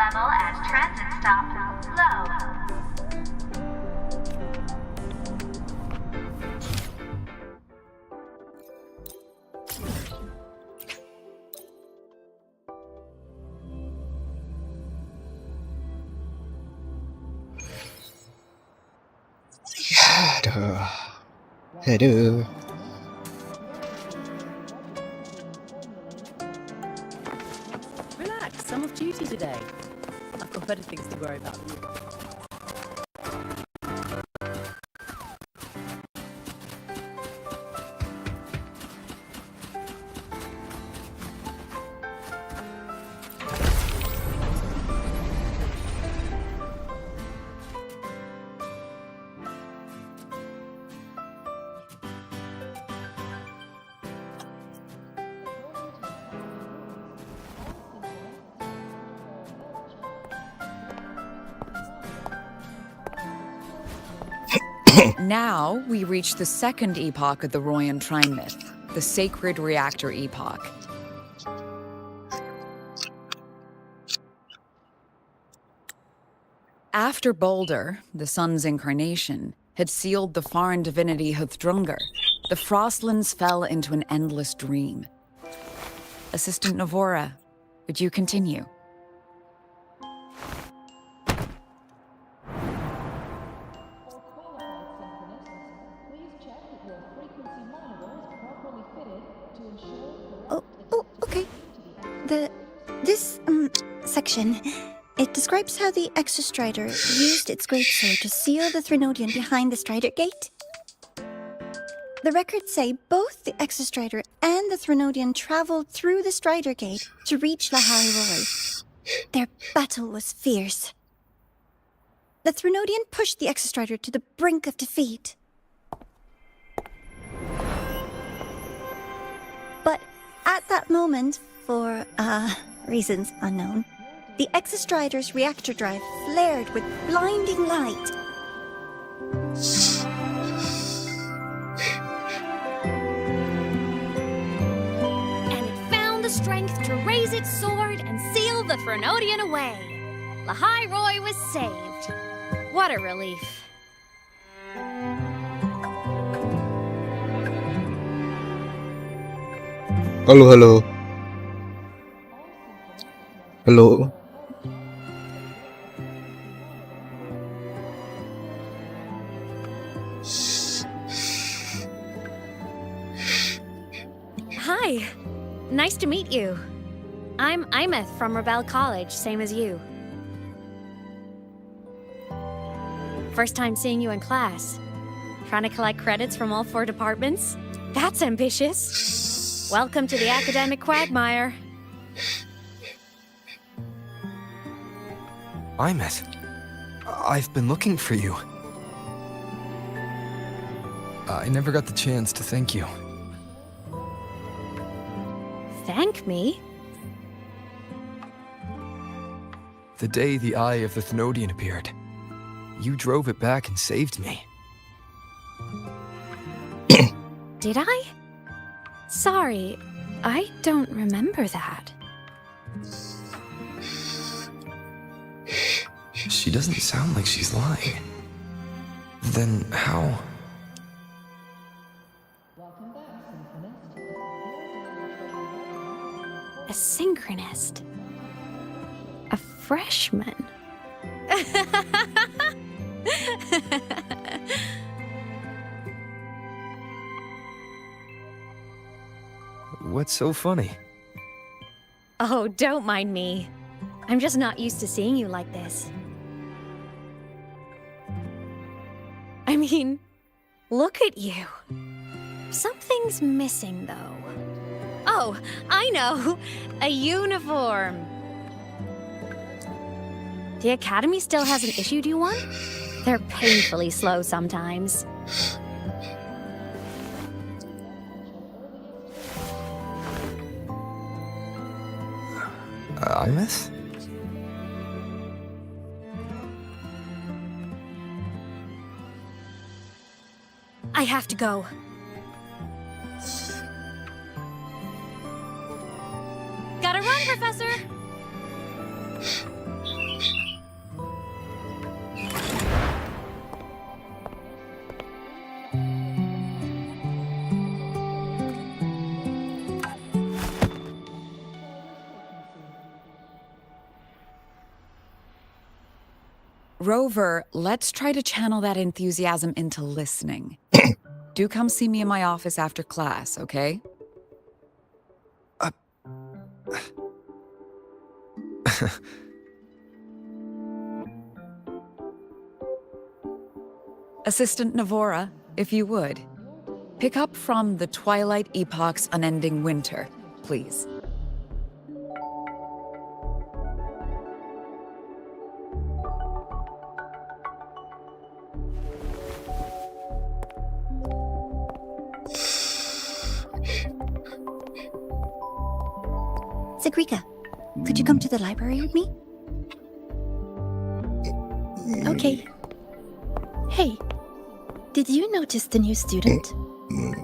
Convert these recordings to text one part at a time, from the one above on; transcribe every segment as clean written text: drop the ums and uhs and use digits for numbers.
level as transit stop. Low. Aduh. Relax, I'm off duty today. I've got better things to worry about than you. Now we reach the second epoch of the Royan Trine myth, the Sacred Reactor Epoch. After Balder, the sun's incarnation, had sealed the foreign divinity Huthrungur, the Frostlands fell into an endless dream. Assistant Navora, would you continue? Okay. This section, it describes how the Exostrider used its greatsword to seal the Threnodian behind the Strider Gate. The records say both the Exostrider and the Threnodian traveled through the Strider Gate to reach Lahai Roy. Their battle was fierce. The Threnodian pushed the Exostrider to the brink of defeat. But at that moment, for, reasons unknown, the Exostrider's reactor drive flared with blinding light. And it found the strength to raise its sword and seal the Threnodian away. Lahai Roy was saved. What a relief. Halo. Hi. Nice to meet you. I'm Imeth from Rebel College, same as you. First time seeing you in class. Trying to collect credits from all 4 departments? That's ambitious. Welcome to the academic quagmire. Imeth, I've been looking for you. I never got the chance to thank you. Thank me? The day the Eye of the Thenodian appeared, you drove it back and saved me. Did I? Sorry, I don't remember that. She doesn't sound like she's lying. Then how? A synchronist. A freshman. What's so funny? Oh, don't mind me. I'm just not used to seeing you like this. I mean, look at you. Something's missing, though. Oh, I know! A uniform! The Academy still hasn't issued you one? They're painfully slow sometimes. Imeth? I have to go. Gotta run, Professor! Rover, let's try to channel that enthusiasm into listening. Do come see me in my office after class, okay? Assistant Navora, if you would. Pick up from the Twilight Epoch's Unending Winter, please. Sagrika, could you come to the library with me? Okay. Hey, did you notice the new student?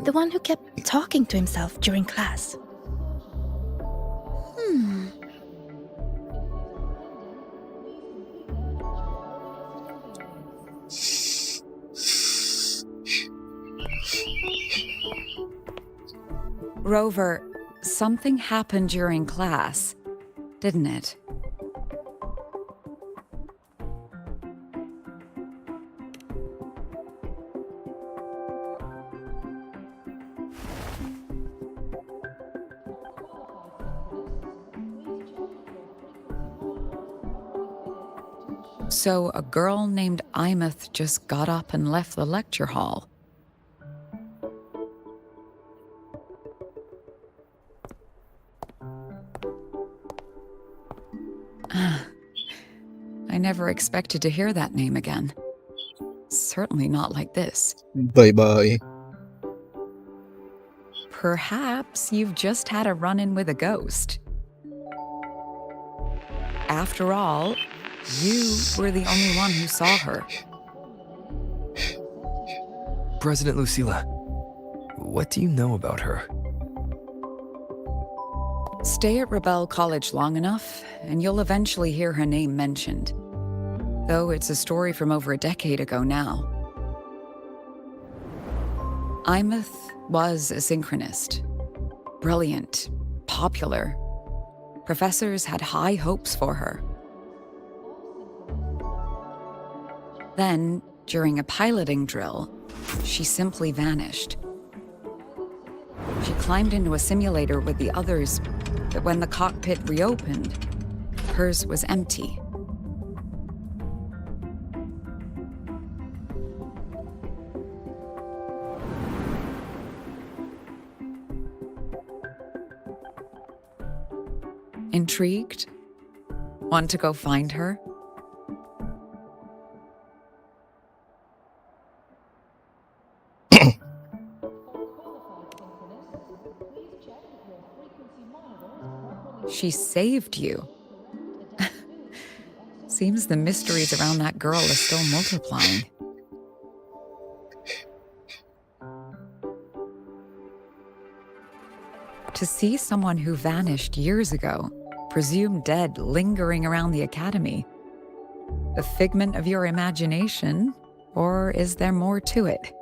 The one who kept talking to himself during class. Rover, something happened during class, didn't it? So a girl named Imeth just got up and left the lecture hall. I never expected to hear that name again. Certainly not like this. Bye-bye. Perhaps you've just had a run-in with a ghost. After all, you were the only one who saw her. President Lucilla, what do you know about her? Stay at Rebel College long enough, and you'll eventually hear her name mentioned. Though it's a story from over a decade ago now. Imeth was a synchronist. Brilliant, popular. Professors had high hopes for her. Then, during a piloting drill, she simply vanished. She climbed into a simulator with the others, but when the cockpit reopened, hers was empty. Intrigued? Want to go find her? She saved you. Seems the mysteries around that girl are still multiplying. To see someone who vanished years ago, presumed dead, lingering around the academy, a figment of your imagination, or is there more to it?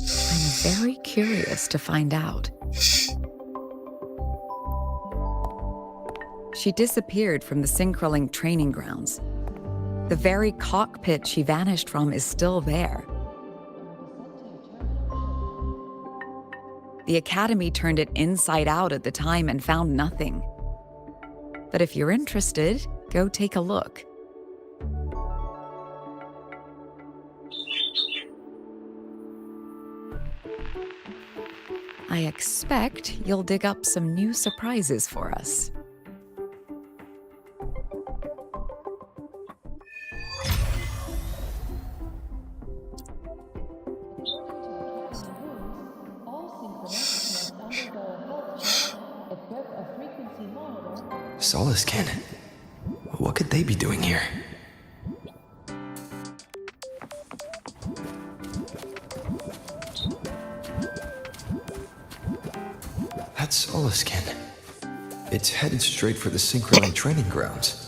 I'm very curious to find out. She disappeared from the Synchroling training grounds. The very cockpit she vanished from is still there. The Academy turned it inside out at the time and found nothing. But if you're interested, go take a look. I expect you'll dig up some new surprises for us. Solaskin? What could they be doing here? That's Solaskin. It's headed straight for the Synchroning training grounds.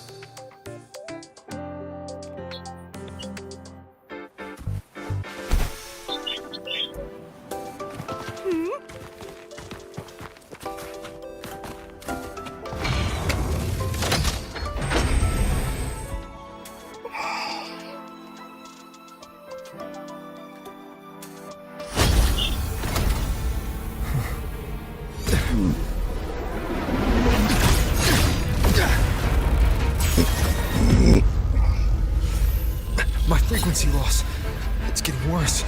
My frequency loss. It's getting worse.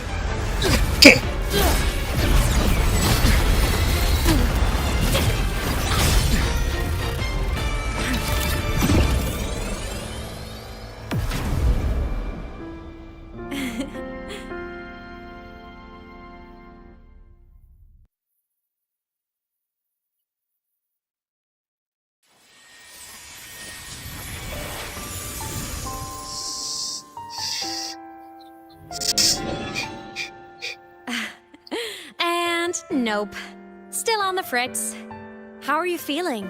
Nope. Still on the fritz. How are you feeling?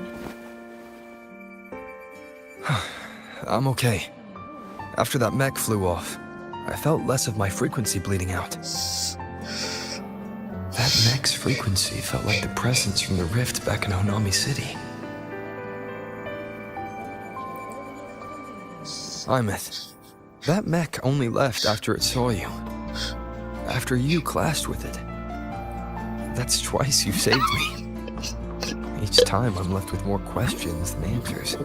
I'm okay. After that mech flew off, I felt less of my frequency bleeding out. That mech's frequency felt like the presence from the rift back in Honami City. Imeth, that mech only left after it saw you. After you clashed with it. That's twice you've saved me. Each time I'm left with more questions than answers.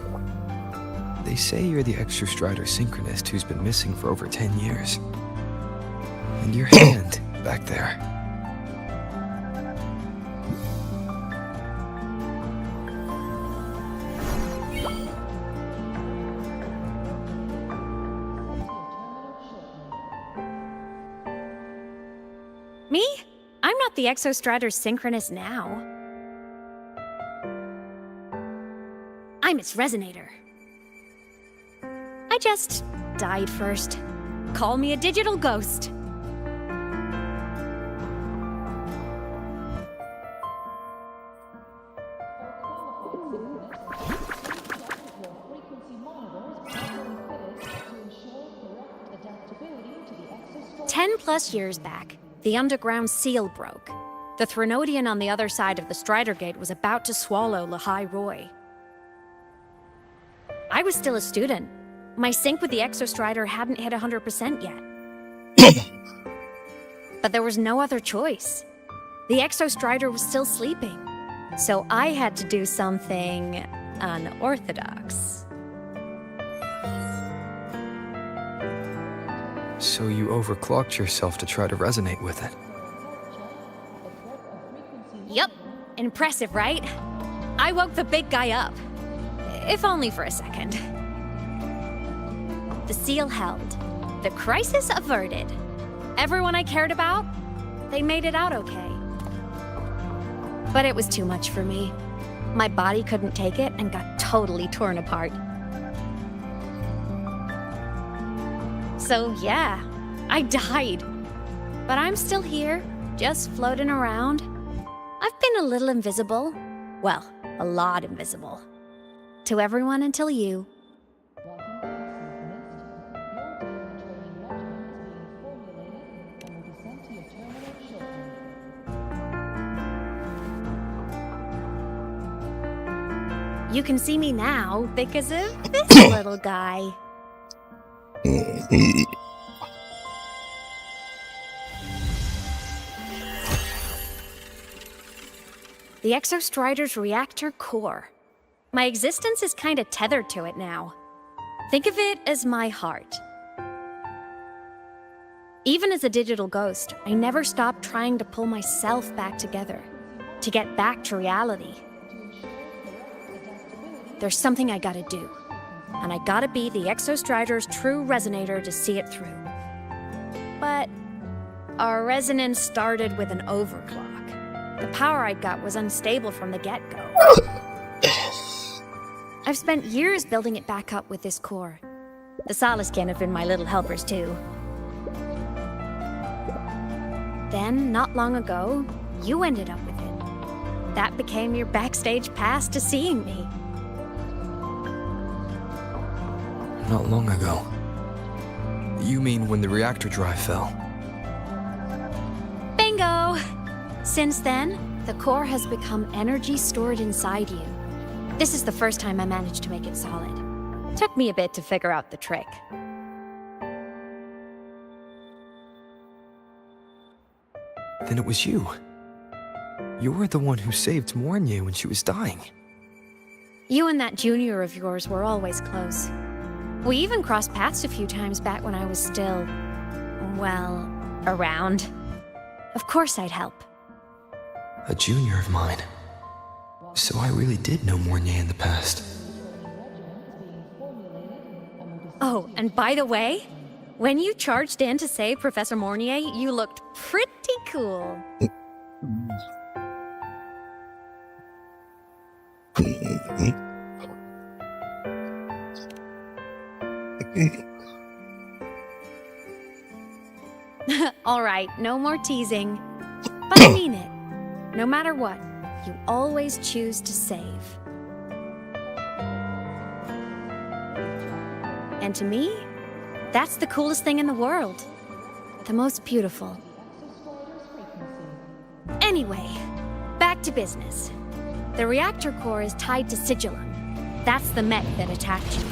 They say you're the Exostrider synchronist who's been missing for over 10 years. And your hand back there. Me? I'm not the Exostrider synchronist now. I'm its resonator. I just died first. Call me a digital ghost. +10 years back, the underground seal broke. The Threnodian on the other side of the Strider Gate was about to swallow Lahai Roy. I was still a student. My sync with the Exostrider hadn't hit 100% yet. But there was no other choice. The Exostrider was still sleeping. So I had to do something unorthodox. So you overclocked yourself to try to resonate with it. Yup. Impressive, right? I woke the big guy up. If only for a second. The seal held. The crisis averted. Everyone I cared about, they made it out okay. But it was too much for me. My body couldn't take it and got totally torn apart. So yeah, I died. But I'm still here, just floating around. I've been a little invisible. Well, a lot invisible. To everyone until you. You can see me now because of this little guy. The Exostrider's reactor core. My existence is kinda tethered to it now. Think of it as my heart. Even as a digital ghost, I never stopped trying to pull myself back together, to get back to reality. There's something I gotta do, and I gotta be the Exostrider's true resonator to see it through. But our resonance started with an overclock. The power I got was unstable from the get-go. I've spent years building it back up with this core. The Solaskin have been my little helpers too. Then, not long ago, you ended up with it. That became your backstage pass to seeing me. Not long ago. You mean when the reactor drive fell? Bingo! Since then, the core has become energy stored inside you. This is the first time I managed to make it solid. Took me a bit to figure out the trick. Then it was you. You're the one who saved Mornier when she was dying. You and that junior of yours were always close. We even crossed paths a few times back when I was still, well, around. Of course I'd help. A junior of mine. So I really did know Mornier in the past. Oh, and by the way, when you charged in to save Professor Mornier, you looked pretty cool. All right, no more teasing. But I mean it. No matter what, you always choose to save. And to me, that's the coolest thing in the world. The most beautiful. Anyway, back to business. The reactor core is tied to Sigillum. That's the mech that attacked you.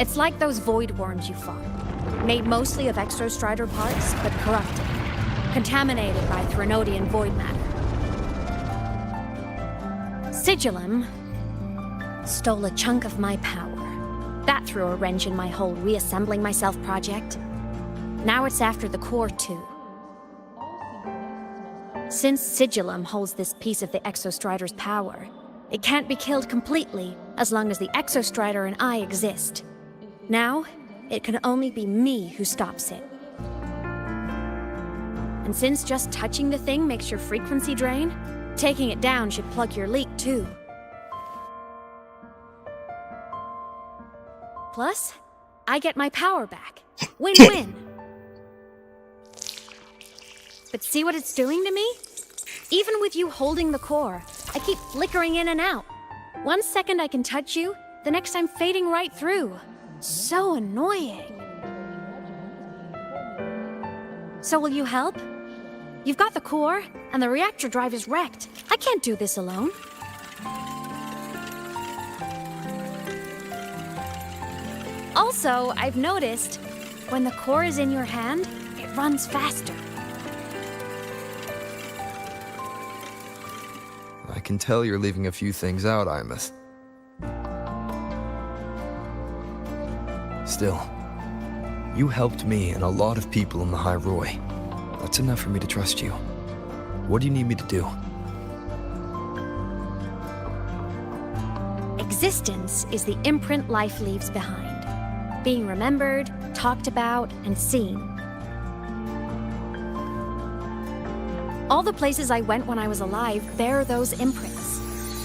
It's like those void worms you fought. Made mostly of exostrider parts, but corrupted. Contaminated by Threnodian void matter. Sigillum stole a chunk of my power. That threw a wrench in my whole reassembling myself project. Now it's after the core too. Since Sigillum holds this piece of the Exostrider's power, it can't be killed completely as long as the Exostrider and I exist. Now, it can only be me who stops it. And since just touching the thing makes your frequency drain, taking it down should plug your leak too. Plus, I get my power back. Win-win. But see what it's doing to me? Even with you holding the core, I keep flickering in and out. 1 second I can touch you, the next I'm fading right through. So annoying. So will you help? You've got the core, and the reactor drive is wrecked. I can't do this alone. Also, I've noticed, when the core is in your hand, it runs faster. I can tell you're leaving a few things out, Imeth. Still, you helped me and a lot of people in the High Roy. That's enough for me to trust you. What do you need me to do? Existence is the imprint life leaves behind. Being remembered, talked about, and seen. All the places I went when I was alive bear those imprints.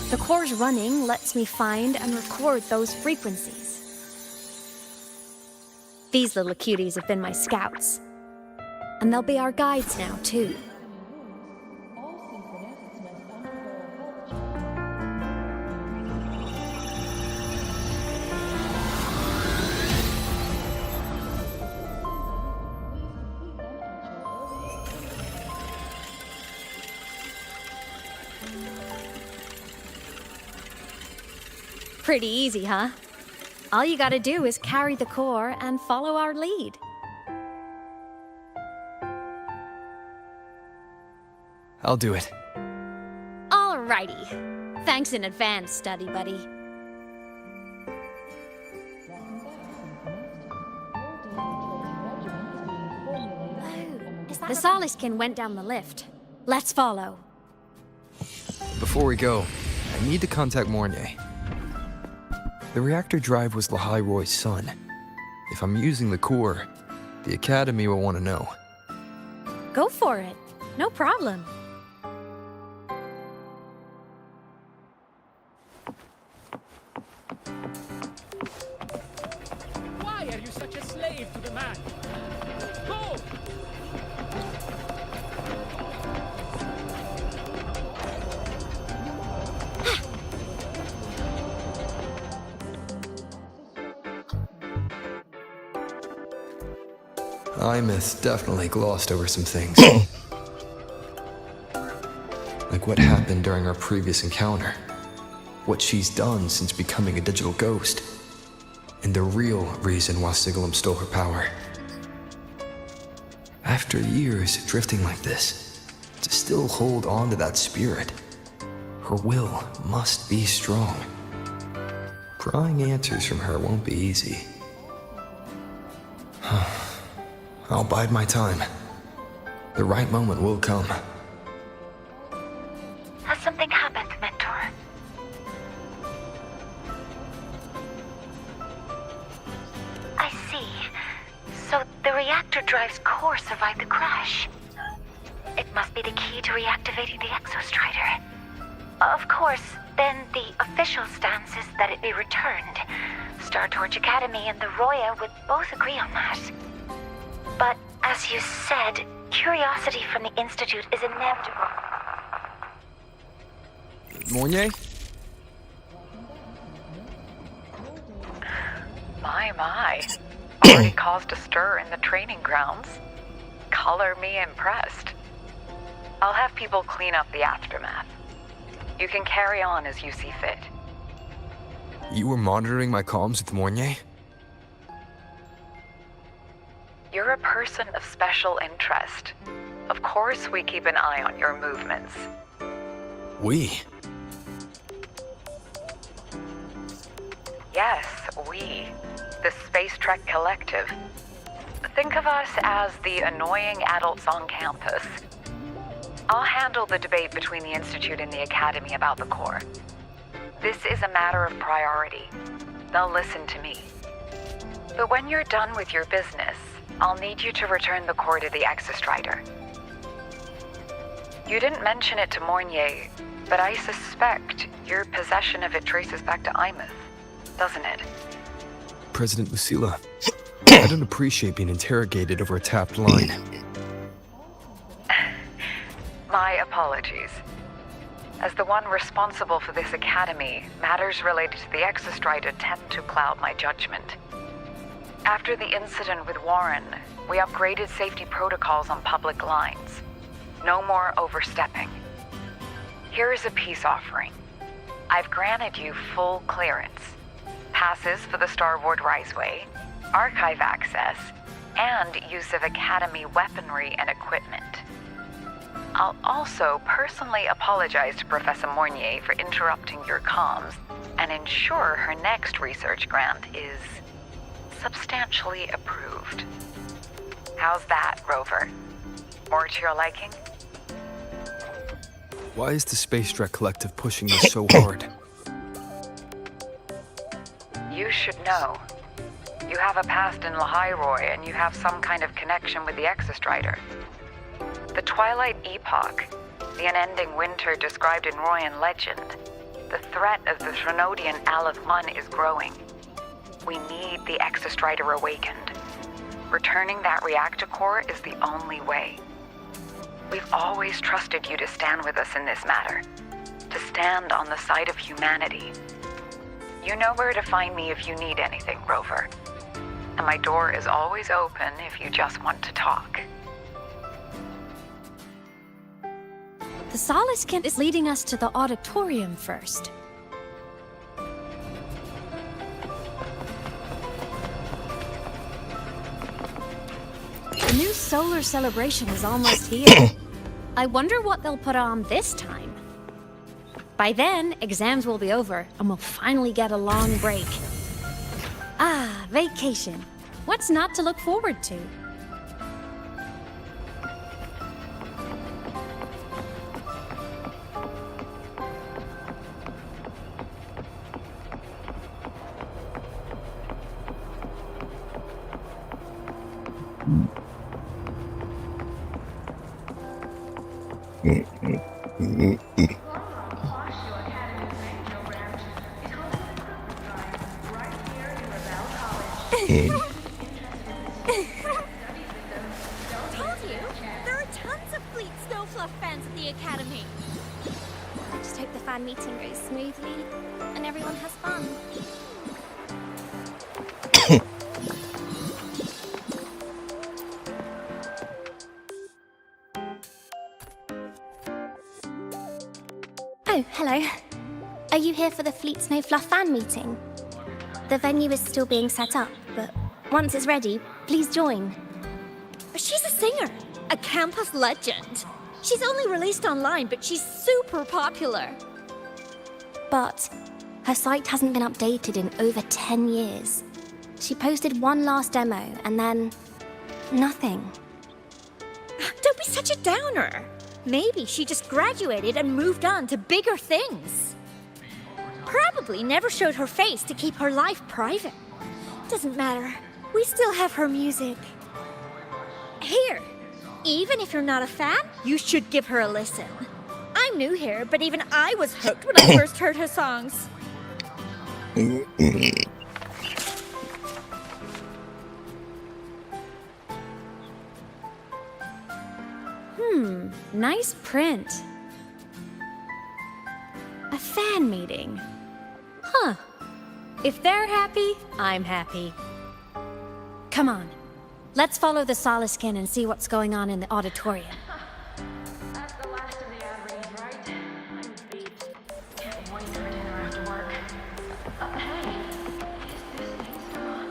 The core's running lets me find and record those frequencies. These little cuties have been my scouts. And they'll be our guides now, too. Pretty easy, huh? All you gotta do is carry the core and follow our lead. I'll do it. Alrighty. Thanks in advance, study buddy. The Soliskin went down the lift. Let's follow. Before we go, I need to contact Mornier. The reactor drive was Lahai Roy's son. If I'm using the core, the Academy will want to know. Go for it. No problem. Why are you such a slave to the man? Go! Imeth definitely glossed over some things. Like what happened during our previous encounter. What she's done since becoming a digital ghost. And the real reason why Sigillum stole her power. After years drifting like this, to still hold on to that spirit. Her will must be strong. Prying answers from her won't be easy. I'll bide my time. The right moment will come. Has something happened, Mentor? I see. So the reactor drive's core survived the crash. It must be the key to reactivating the exostrider. Of course, then the official stance is that it be returned. Star Torch Academy and the Roya would both agree on that. But as you said, curiosity from the Institute is inevitable. Mornier? My. Already caused a stir in the training grounds. Color me impressed. I'll have people clean up the aftermath. You can carry on as you see fit. You were monitoring my comms with Mornier? You're a person of special interest. Of course we keep an eye on your movements. We? Yes, we. The Space Trek Collective. Think of us as the annoying adults on campus. I'll handle the debate between the Institute and the Academy about the core. This is a matter of priority. They'll listen to me. But when you're done with your business, I'll need you to return the core to the Exostrider. You didn't mention it to Mornier, but I suspect your possession of it traces back to Imouth, doesn't it? President Lucilla, I don't appreciate being interrogated over a tapped line. My apologies. As the one responsible for this academy, matters related to the Exostrider tend to cloud my judgment. After the incident with Warren, we upgraded safety protocols on public lines. No more overstepping. Here is a peace offering. I've granted you full clearance. Passes for the Starboard Riseway, archive access, and use of Academy weaponry and equipment. I'll also personally apologize to Professor Mornier for interrupting your comms and ensure her next research grant is substantially approved. How's that, Rover? More to your liking? Why is the Space Trek Collective pushing this so hard? You should know. You have a past in Lahiroy, and you have some kind of connection with the Exostrider. The Twilight Epoch, the unending winter described in Royan legend, the threat of the Threnodian Aleth 1 is growing. We need the Exostrider awakened. Returning that reactor core is the only way. We've always trusted you to stand with us in this matter, to stand on the side of humanity. You know where to find me if you need anything, Rover. And my door is always open if you just want to talk. The Solace Kent is leading us to the auditorium first. The new solar celebration is almost here. I wonder what they'll put on this time. By then, exams will be over, and we'll finally get a long break. Ah, vacation. What's not to look forward to? Oh, hello. Are you here for the Fleet Snow Fluff fan meeting? The venue is still being set up, but once it's ready, please join. She's a singer, a campus legend. She's only released online, but she's super popular. But her site hasn't been updated in over 10 years. She posted one last demo and then nothing. Don't be such a downer. Maybe she just graduated and moved on to bigger things. Probably never showed her face to keep her life private. Doesn't matter. We still have her music. Here, even if you're not a fan, you should give her a listen. I'm new here, but even I was hooked when I first heard her songs. Nice print. A fan meeting. Huh. If they're happy, I'm happy. Come on. Let's follow the Soliskin and see what's going on in the auditorium. That's the last of the ad read, right? I'm beat. Can't wait for dinner after work. Hey, is this Instagram?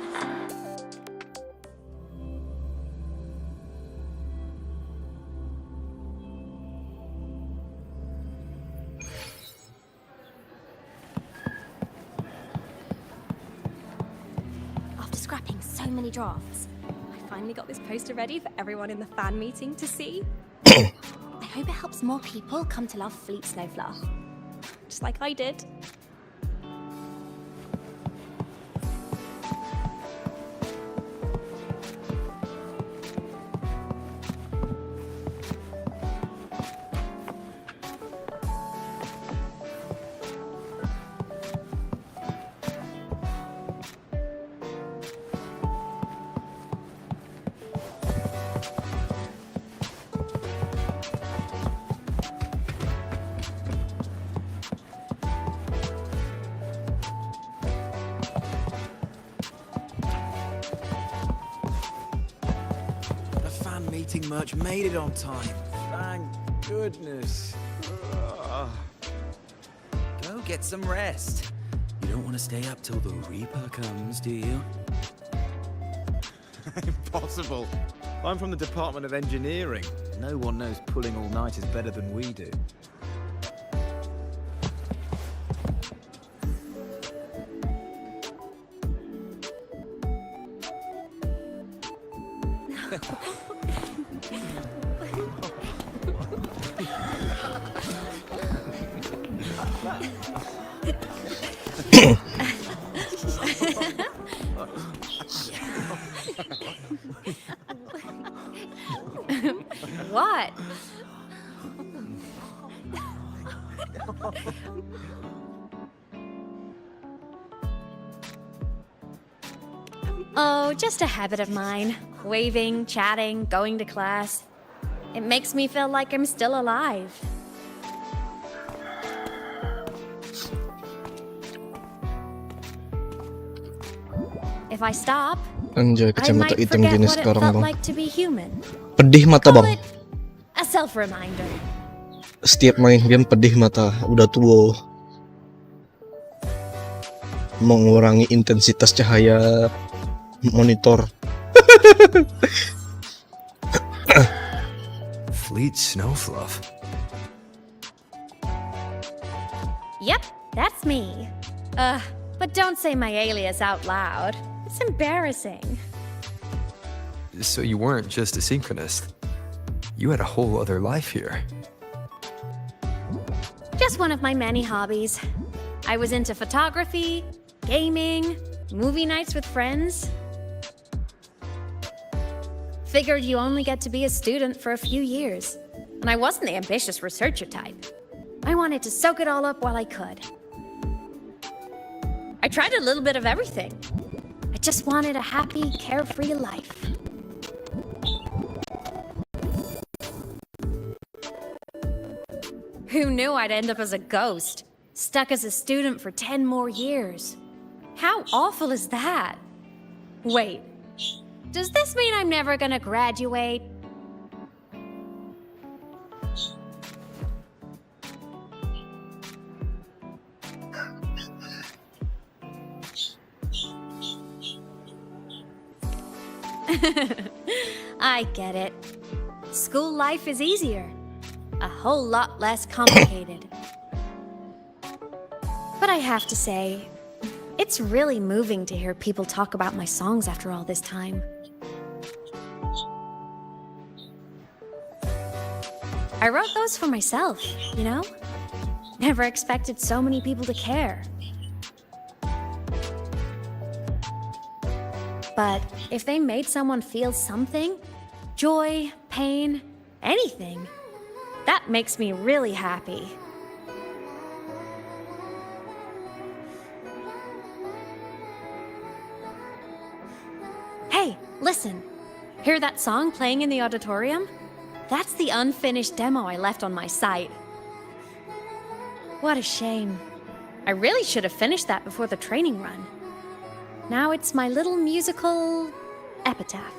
After scrapping so many drafts, I finally got this poster ready for everyone in the fan meeting to see. I hope it helps more people come to love Fleet Snow Fluff. Just like I did. Meeting merch made it on time. Thank goodness. Ugh. Go get some rest. You don't want to stay up till the Reaper comes, do you? Impossible. I'm from the Department of Engineering. No one knows pulling all-nighters better than we do. What? Oh, just a habit of mine. Waving, chatting, going to class. It makes me feel like I'm still alive. If I stop, Anjay, I kacamata might hitam forget gini what it sekarang felt bang. like to be human. Pedih mata Call bang. it a self-reminder. Setiap main game pedih mata. Udah tua. Mengurangi intensitas cahaya monitor. Fleet Snowfluff. Yep, that's me. But don't say my alias out loud. It's embarrassing. So you weren't just a synchronist. You had a whole other life here. Just one of my many hobbies. I was into photography, gaming, movie nights with friends. Figured you only get to be a student for a few years. And I wasn't the ambitious researcher type. I wanted to soak it all up while I could. I tried a little bit of everything. I just wanted a happy, carefree life. Who knew I'd end up as a ghost, stuck as a student for 10 more years? How awful is that? Wait, does this mean I'm never gonna graduate? I get it. School life is easier. a whole lot less complicated. But I have to say, it's really moving to hear people talk about my songs after all this time. I wrote those for myself, you know? Never expected so many people to care. But if they made someone feel something, joy, pain, anything, that makes me really happy. Hey, listen. Hear that song playing in the auditorium? That's the unfinished demo I left on my site. What a shame. I really should have finished that before the training run. Now it's my little musical epitaph.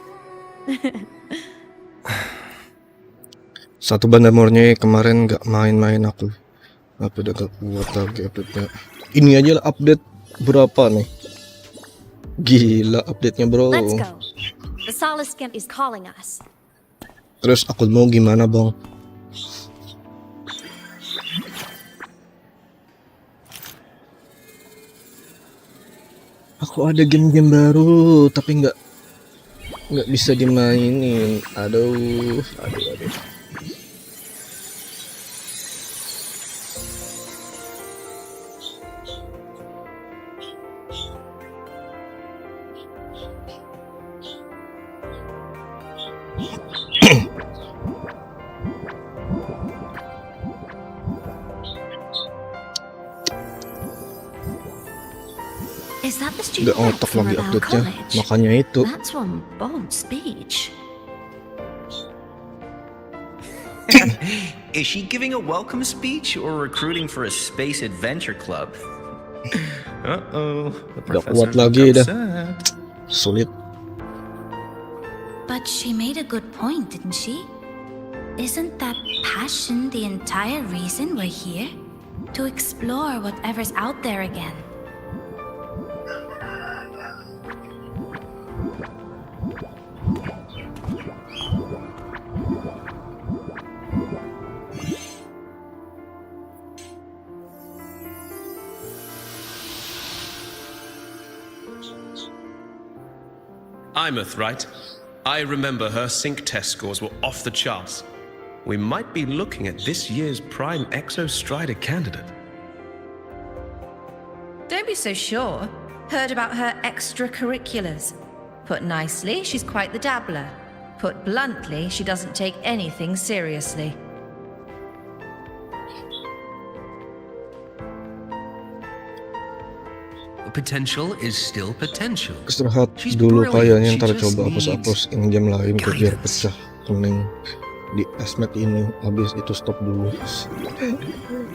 Satu banda mornya kemarin nggak main-main aku. Apa udah gak kuat lagi update-nya. Ini aja lah update berapa nih? Gila update-nya bro. Let's go. The Solace Scant is calling us. Terus aku mau gimana bang? Aku ada game-game baru tapi nggak bisa dimainin. Aduh. Is that the Udah student rep otak from lagi Rebel update-nya. College? Makanya itu. That's one bold speech. Is she giving a welcome speech or recruiting for a space adventure club? Uh-oh. The Udah kuat professor's lagi dah. upset. Sulit. But she made a good point, didn't she? Isn't that passion the entire reason we're here? To explore whatever's out there again. Imeth, right? I remember her sync test scores were off the charts. We might be looking at this year's prime Exostrider candidate. Don't be so sure. Heard about her extracurriculars. Put nicely, she's quite the dabbler. Put bluntly, she doesn't take anything seriously. Potential is still potential. Istirahat dulu kayaknya, ntar coba hapus ini game lain biar pecah kuning di esmet ini. Habis itu stop dulu.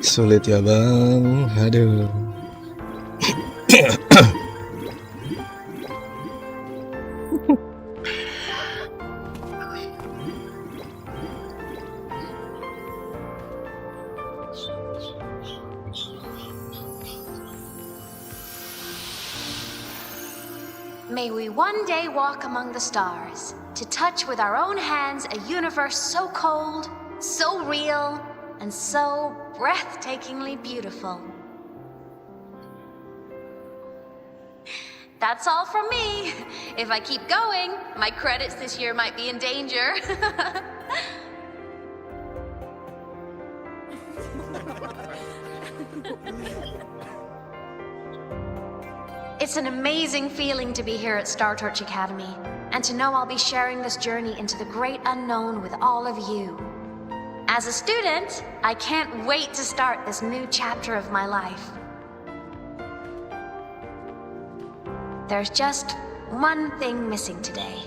Sulit ya bang, aduh. May we one day walk among the stars, to touch with our own hands a universe so cold, so real, and so breathtakingly beautiful. That's all from me. If I keep going, my credits this year might be in danger. It's an amazing feeling to be here at Star Torch Academy, and to know I'll be sharing this journey into the great unknown with all of you. As a student, I can't wait to start this new chapter of my life. There's just one thing missing today.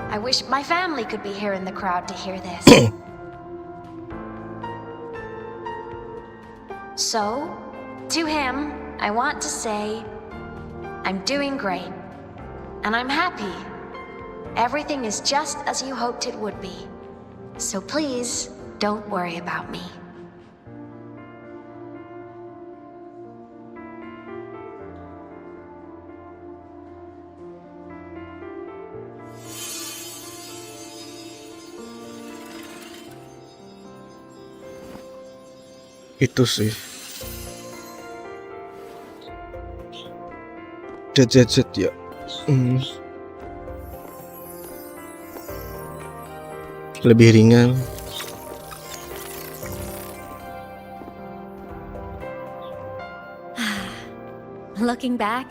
I wish my family could be here in the crowd to hear this. So, to him, I want to say, I'm doing great, and I'm happy. Everything is just as you hoped it would be. So please, don't worry about me. Itu sih. Z ya. Lebih ringan. Looking back,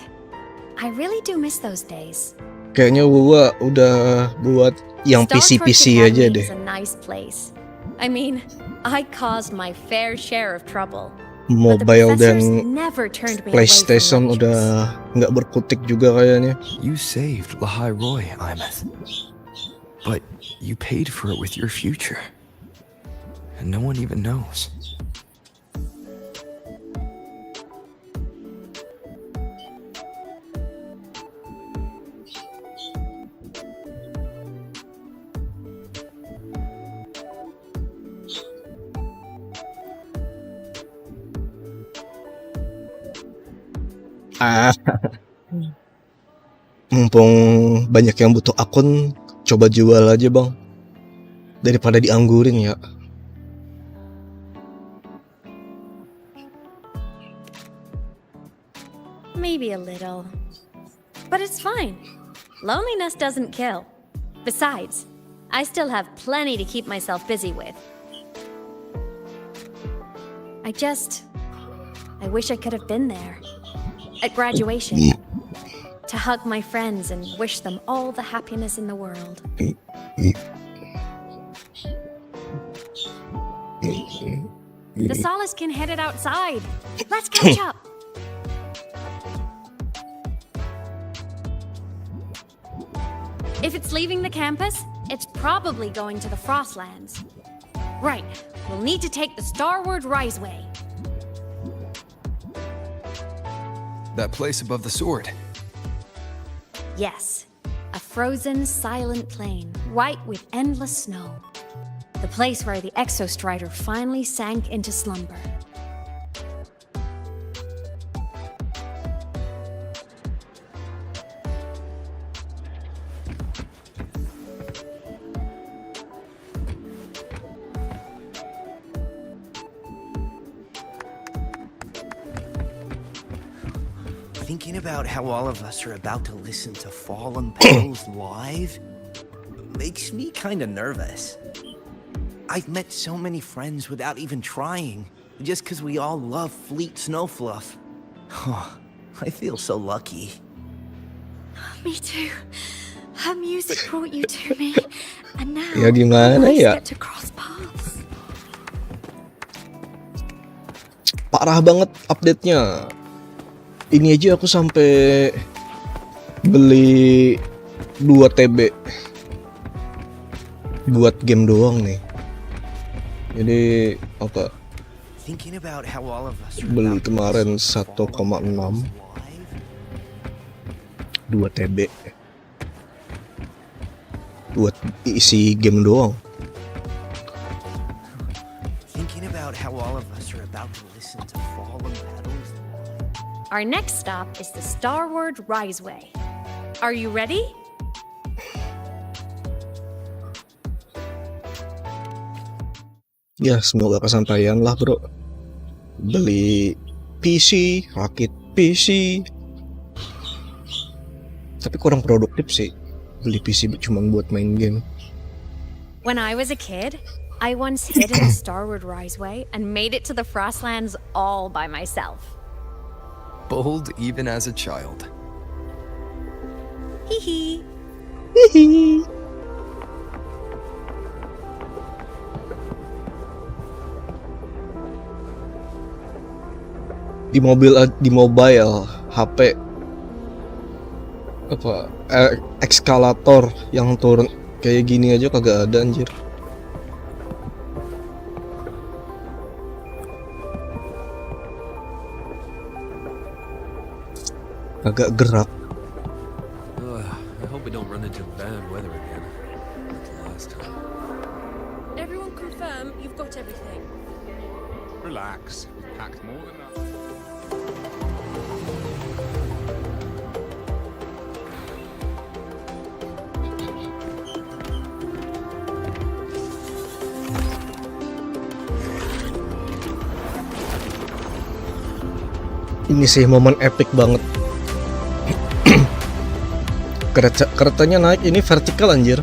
I really do miss those days. Kayaknya gua udah buat yang PC aja deh. Is a nice place. I mean, I caused my fair share of trouble. Mobile dan PlayStation udah nggak berkutik juga kayaknya. You saved Lahai Roy, Imeth. But you paid for it with your future. And no one even knows. Mumpung banyak yang butuh akun, coba jual aja bang, daripada dianggurin ya. Maybe a little, but it's fine. Loneliness doesn't kill. Besides, I still have plenty to keep myself busy with. I wish I could have been there. At graduation, to hug my friends and wish them all the happiness in the world. The Soliskin headed outside. Let's catch up. If it's leaving the campus, it's probably going to the Frostlands. Right, we'll need to take the Starward Riseway. That place above the sword. Yes, a frozen, silent plain, white with endless snow. The place where the Exostrider finally sank into slumber. Thinking about how all of us are about to listen to Fallen Petals live makes me kind of nervous. I've met so many friends without even trying, just because we all love Fleet Snowfluff. I feel so lucky. Me too. Her music brought you to me, and now Ya gimana ya? get to cross paths. Parah banget update-nya. Ini aja aku sampai beli 2 TB buat game doang nih. Jadi apa? Beli kemarin 1,6 2 TB buat isi game doang. Thinking about how all of us are about to listen to Fallen Petals. Our next stop is the Starward Riseway. Are you ready? Ya semoga kesampaian lah bro. Beli PC, rakit PC. Tapi kurang produktif sih. Beli PC cuma buat main game. When I was a kid, I once hid in the Starward Riseway and made it to the Frostlands all by myself. Bold even as a child. Hee Hihi. Di mobile HP apa eskalator yang turun kayak gini aja kagak ada anjir. Agak gerak. I hope we don't run into bad weather again. Like last time. Everyone confirm you've got everything. Relax. We've packed more than enough. Ini sih momen epic banget. Keretanya naik ini vertikal anjir.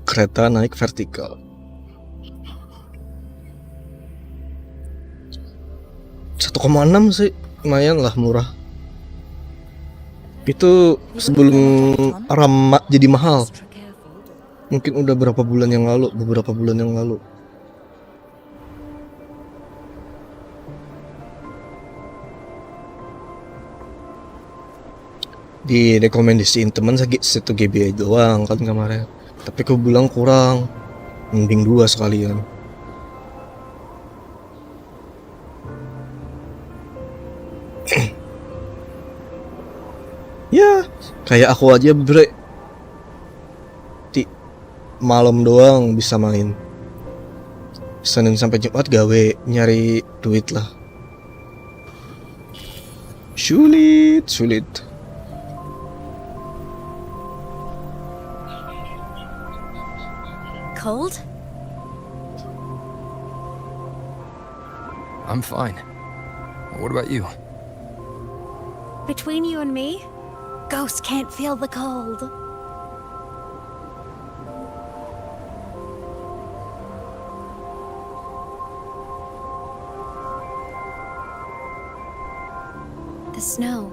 Kereta naik vertikal. 1,6 sih, lumayan lah murah. Itu sebelum RAM jadi mahal. Mungkin udah beberapa bulan yang lalu. Direkomendasiin teman satu GB doang kan kemarin. Tapi aku bilang kurang. Mending 2 sekalian. Ya, kayak aku aja bre. Malam doang bisa main. Senin sampai Jumat gawe nyari duit lah. Sulit. Cold? I'm fine. What about you? Between you and me, ghosts can't feel the cold. The snow.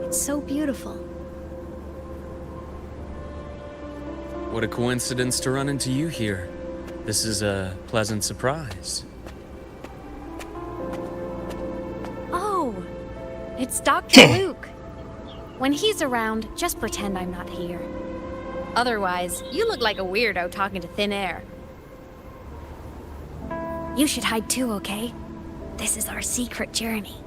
It's so beautiful. What a coincidence to run into you here. This is a pleasant surprise. Oh, it's Dr. Luke. When he's around, just pretend I'm not here. Otherwise, you look like a weirdo talking to thin air. You should hide too, okay? This is our secret journey.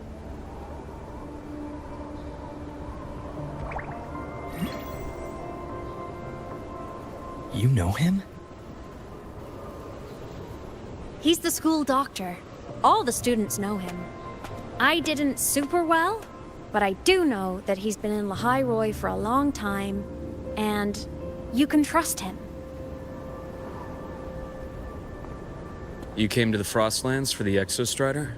You know him? He's the school doctor. All the students know him. I didn't super well, but I do know that he's been in Lehigh Roy for a long time, and you can trust him. You came to the Frostlands for the Exostrider?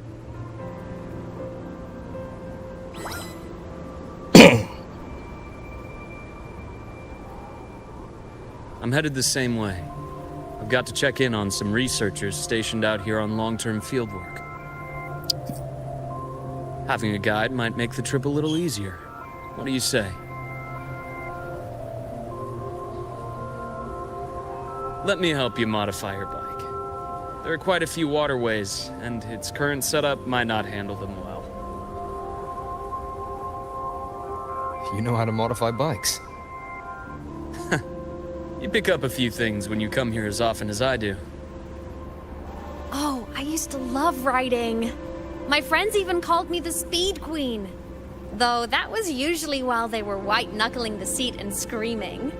I'm headed the same way. I've got to check in on some researchers stationed out here on long-term fieldwork. Having a guide might make the trip a little easier. What do you say? Let me help you modify your bike. There are quite a few waterways, and its current setup might not handle them well. You know how to modify bikes. You pick up a few things when you come here as often as I do. Oh, I used to love riding. My friends even called me the Speed Queen. Though that was usually while they were white-knuckling the seat and screaming.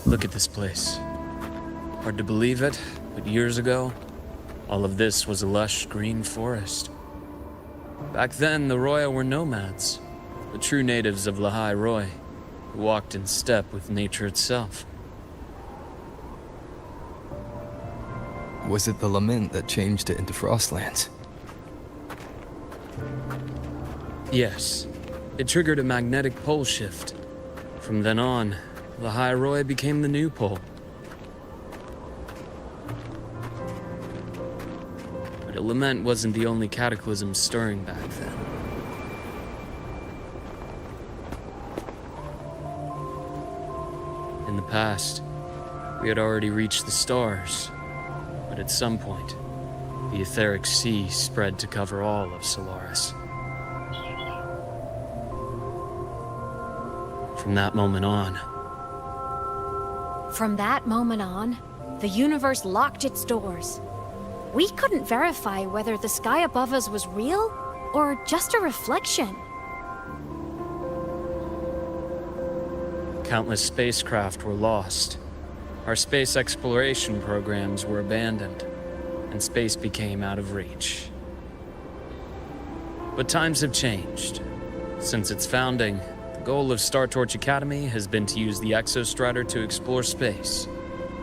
Look at this place. Hard to believe it, but years ago, all of this was a lush green forest. Back then, the Roya were nomads, the true natives of Lehigh Roy, who walked in step with nature itself. Was it the lament that changed it into Frostlands? Yes, it triggered a magnetic pole shift. From then on, Lehigh Roy became the new pole. But a lament wasn't the only cataclysm stirring back then. In the past, we had already reached the stars, but at some point, the etheric sea spread to cover all of Solaris. From that moment on, the universe locked its doors. We couldn't verify whether the sky above us was real or just a reflection. Countless spacecraft were lost. Our space exploration programs were abandoned, and space became out of reach. But times have changed. Since its founding, the The goal of Star Torch Academy has been to use the Exostrider to explore space,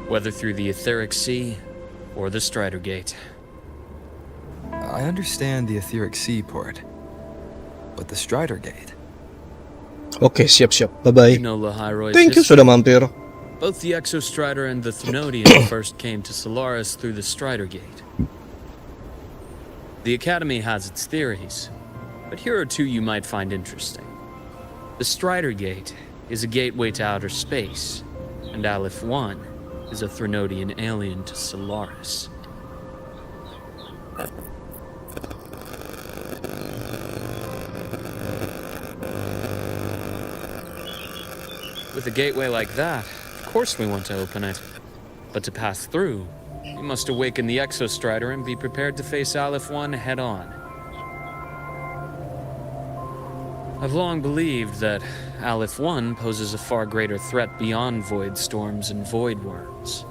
whether through the Etheric Sea or the Strider Gate. I understand the Etheric Sea part, but the Strider Gate... Okay, siap. Bye-bye. You know Lahai Thank you, sudah mampir. Both the Exostrider and the Threnodian first came to Solaris through the Strider Gate. The Academy has its theories, but here are two you might find interesting. The Strider Gate is a gateway to outer space, and Aleph 1 is a Threnodian alien to Solaris. With a gateway like that, of course we want to open it. But to pass through, we must awaken the Exostrider and be prepared to face Aleph 1 head-on. I've long believed that Aleph 1 poses a far greater threat beyond void storms and void worms.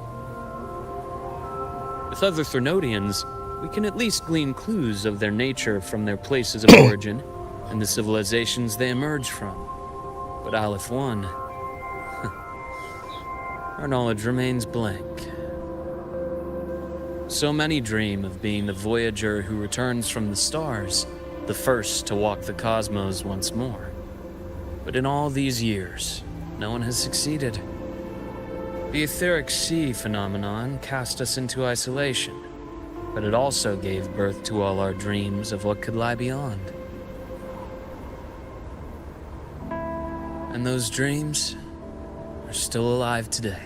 With other Threnodians, we can at least glean clues of their nature from their places of origin and the civilizations they emerge from. But Aleph 1... our knowledge remains blank. So many dream of being the voyager who returns from the stars, the first to walk the cosmos once more. But in all these years, no one has succeeded. The Etheric Sea phenomenon cast us into isolation, but it also gave birth to all our dreams of what could lie beyond. And those dreams are still alive today.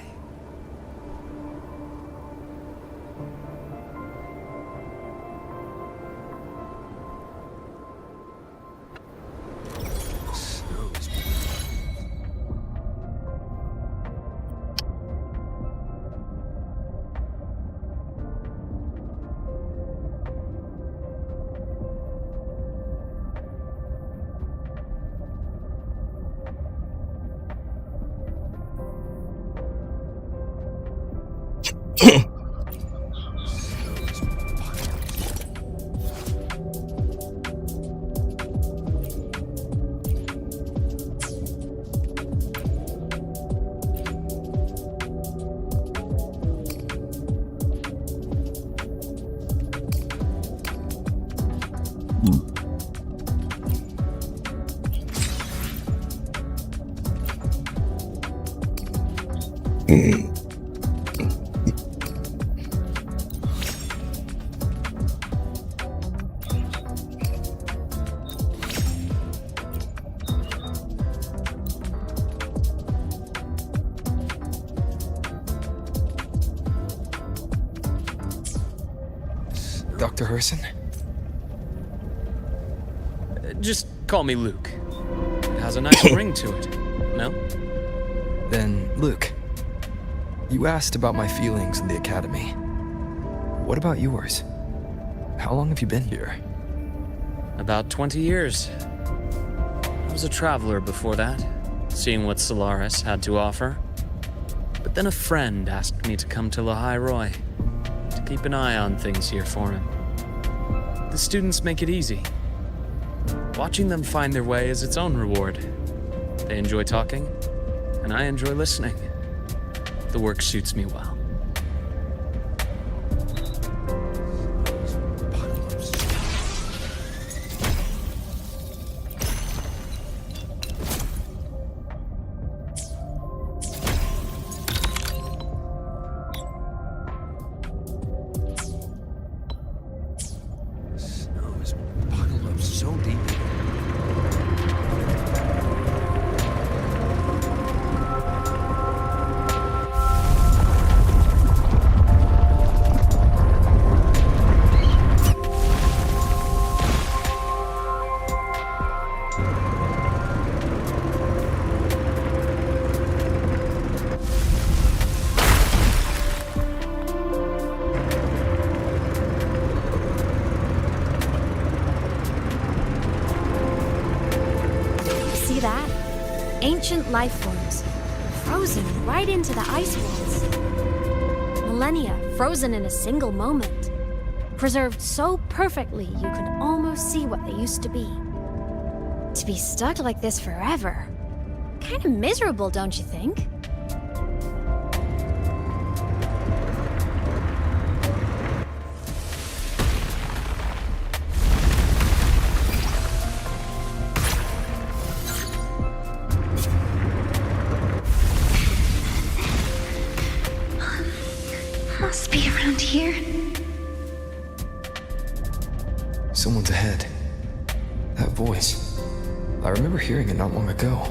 Dr. Herson? Just call me Luke. It has a nice ring to it, no? Then, Luke, you asked about my feelings in the Academy. What about yours? How long have you been here? About 20 years. I was a traveler before that, seeing what Solaris had to offer. But then a friend asked me to come to Lahai Roi, to keep an eye on things here for him. The students make it easy. Watching them find their way is its own reward. They enjoy talking, and I enjoy listening. The work suits me well. Ancient life forms, frozen right into the ice walls. Millennia frozen in a single moment. Preserved so perfectly you could almost see what they used to be. To be stuck like this forever, kind of miserable, don't you think? Must be around here. Someone's ahead. That voice. I remember hearing it not long ago.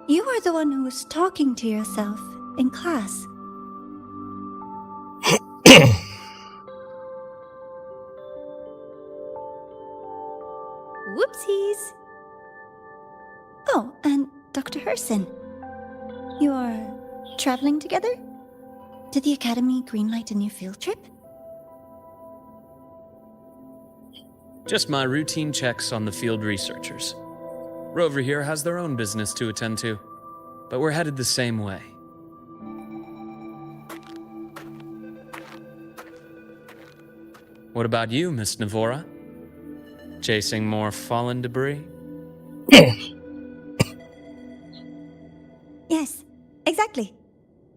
You are the one who was talking to yourself in class. Whoopsies. Oh, and Dr. Herson. You are traveling together? Did the Academy greenlight a new field trip? Just my routine checks on the field researchers. Rover here has their own business to attend to, but we're headed the same way. What about you, Miss Navora? Chasing more fallen debris? Yes, exactly.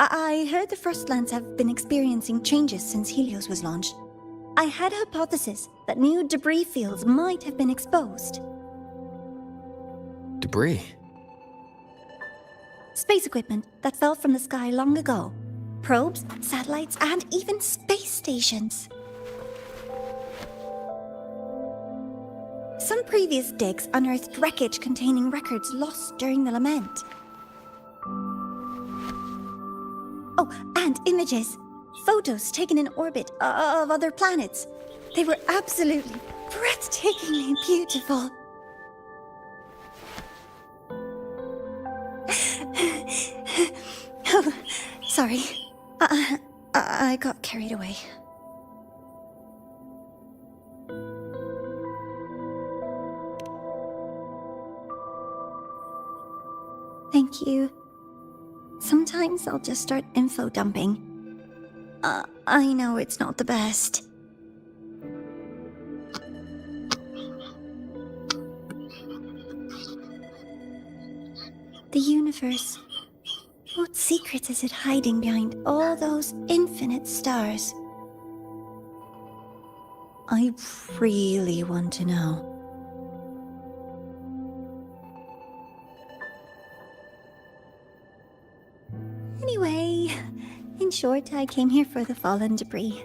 I heard the Frostlands have been experiencing changes since Helios was launched. I had a hypothesis that new debris fields might have been exposed. Debris? Space equipment that fell from the sky long ago. Probes, satellites, and even space stations. Some previous digs unearthed wreckage containing records lost during the Lament. Oh, and images. Photos taken in orbit of other planets. They were absolutely breathtakingly beautiful. Oh, sorry. I got carried away. Thank you. Sometimes I'll just start info dumping. I know it's not the best. The universe. What secret is it hiding behind all those infinite stars? I really want to know. Anyway, in short, I came here for the fallen debris.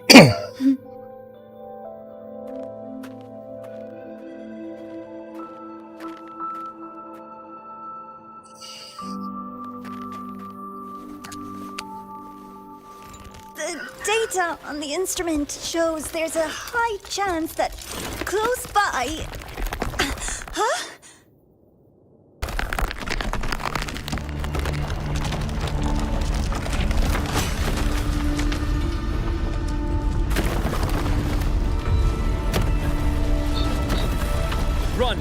The data on the instrument shows there's a high chance that close by... Huh? Run!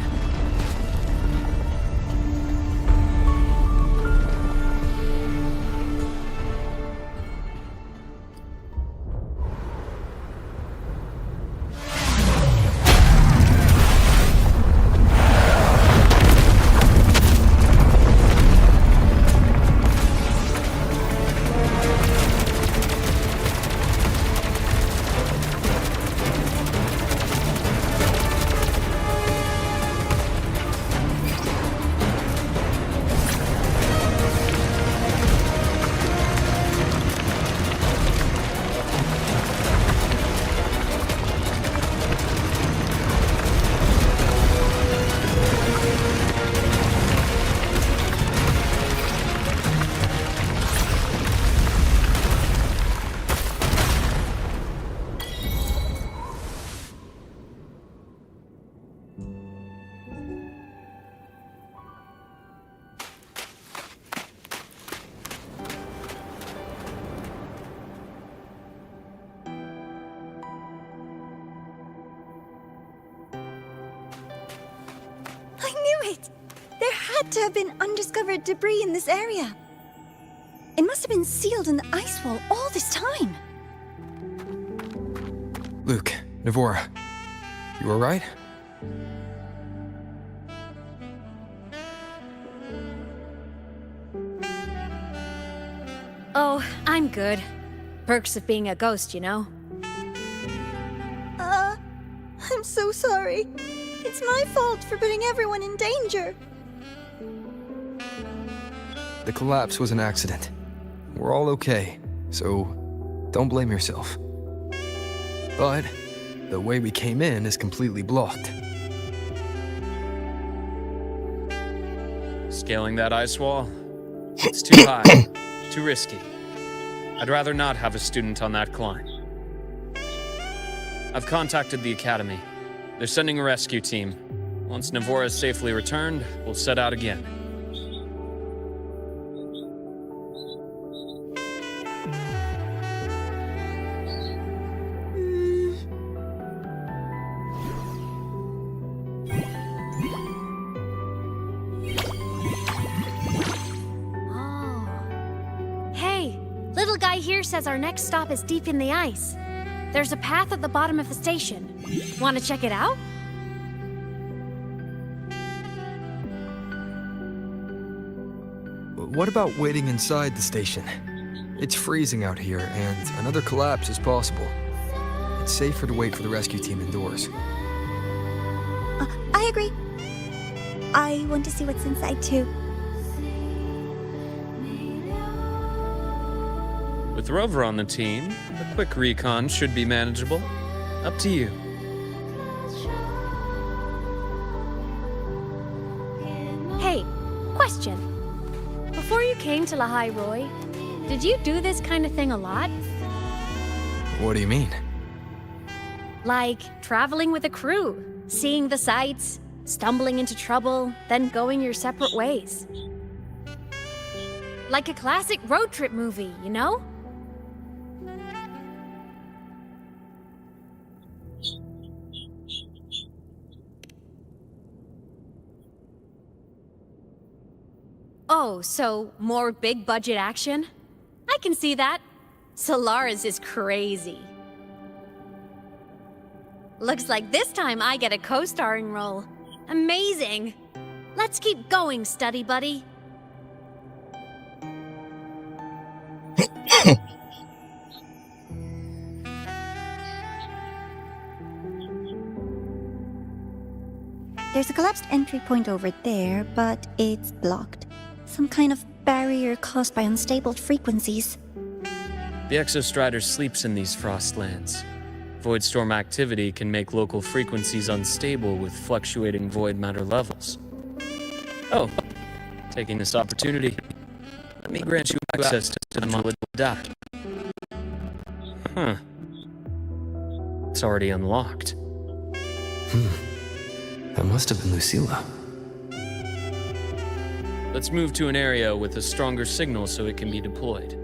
had to have been undiscovered debris in this area. It must have been sealed in the ice wall all this time. Luke, Navora, you alright? Oh, I'm good. Perks of being a ghost, you know? I'm so sorry. It's my fault for putting everyone in danger. The collapse was an accident. We're all okay, so don't blame yourself. But the way we came in is completely blocked. Scaling that ice wall? It's too high, too risky. I'd rather not have a student on that climb. I've contacted the academy. They're sending a rescue team. Once Navora is safely returned, we'll set out again. Little guy here says our next stop is deep in the ice. There's a path at the bottom of the station. Want to check it out? What about waiting inside the station? It's freezing out here, and another collapse is possible. It's safer to wait for the rescue team indoors. I agree. I want to see what's inside too. With Rover on the team, a quick recon should be manageable. Up to you. Hey, question. Before you came to Lahai Roy, did you do this kind of thing a lot? What do you mean? Like traveling with a crew, seeing the sights, stumbling into trouble, then going your separate ways. Like a classic road trip movie, you know? Oh, so more big budget action? I can see that. Solaris is crazy. Looks like this time I get a co-starring role. Amazing! Let's keep going, study buddy. There's a collapsed entry point over there, but it's blocked. Some kind of barrier caused by unstable frequencies. The Exostrider sleeps in these frostlands. Void storm activity can make local frequencies unstable with fluctuating void matter levels. Oh, taking this opportunity, let me grant you access to the monolith dot. Huh. It's already unlocked. That must have been Lucilla. Let's move to an area with a stronger signal so it can be deployed.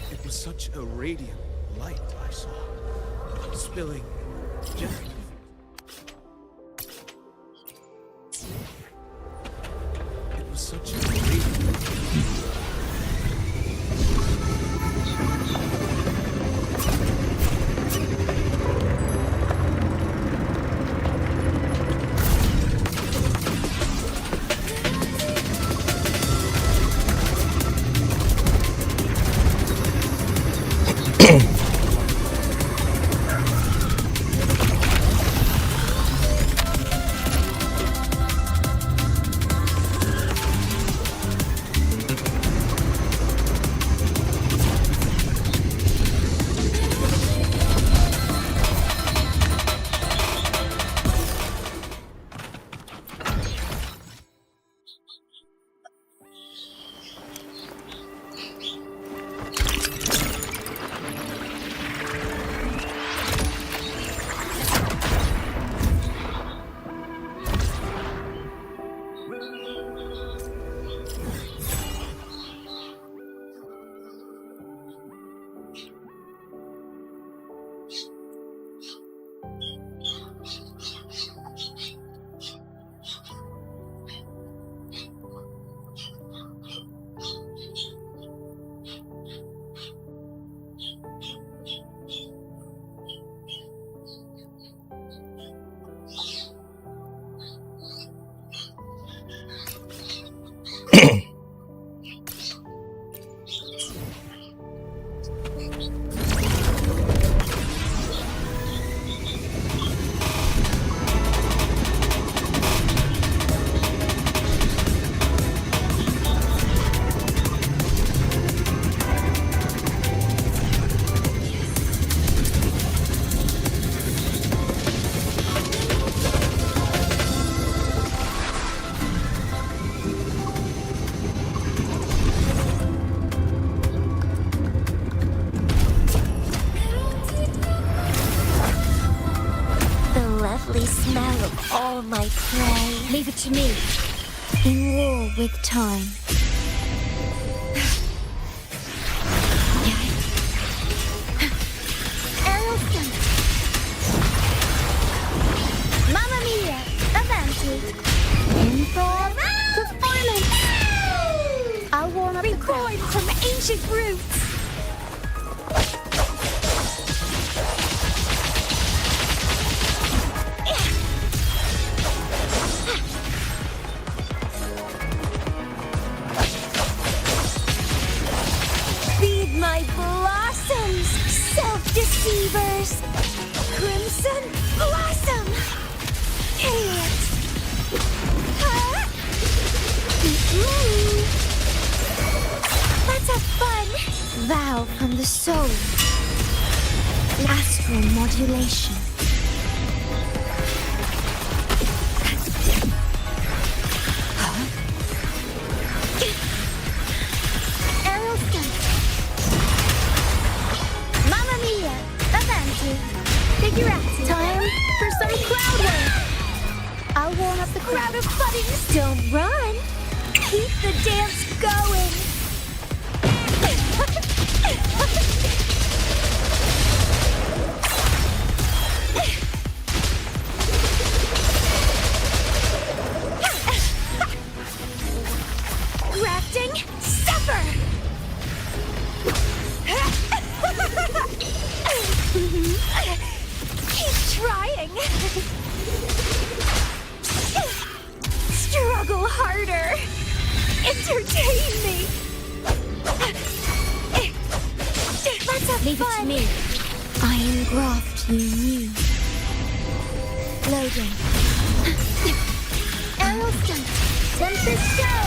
It was such a radiant light I saw, spilling gently. It was such a radiant lovely smell of all my prey. Leave it to me. In war with time. Aerosol. Mamma mia! Avanti. Improv. Performance. I'll warm up the crowd. Reborn from ancient roots. Feed my blossoms, self-deceivers. Crimson blossom. Chaos. Let's have fun. Vow from the soul. Astral modulation. Aerosol. Mamma mia! Avanti. Figurati. Time for some crowd work. I'll warm up the crowd of buddings. Don't run. Keep the dance going. Grafting, suffer. Keep trying. Struggle harder. Entertain me. Let's have Leave fun. it to me. I engraft you new. Loading. Aerosol. Tempest show.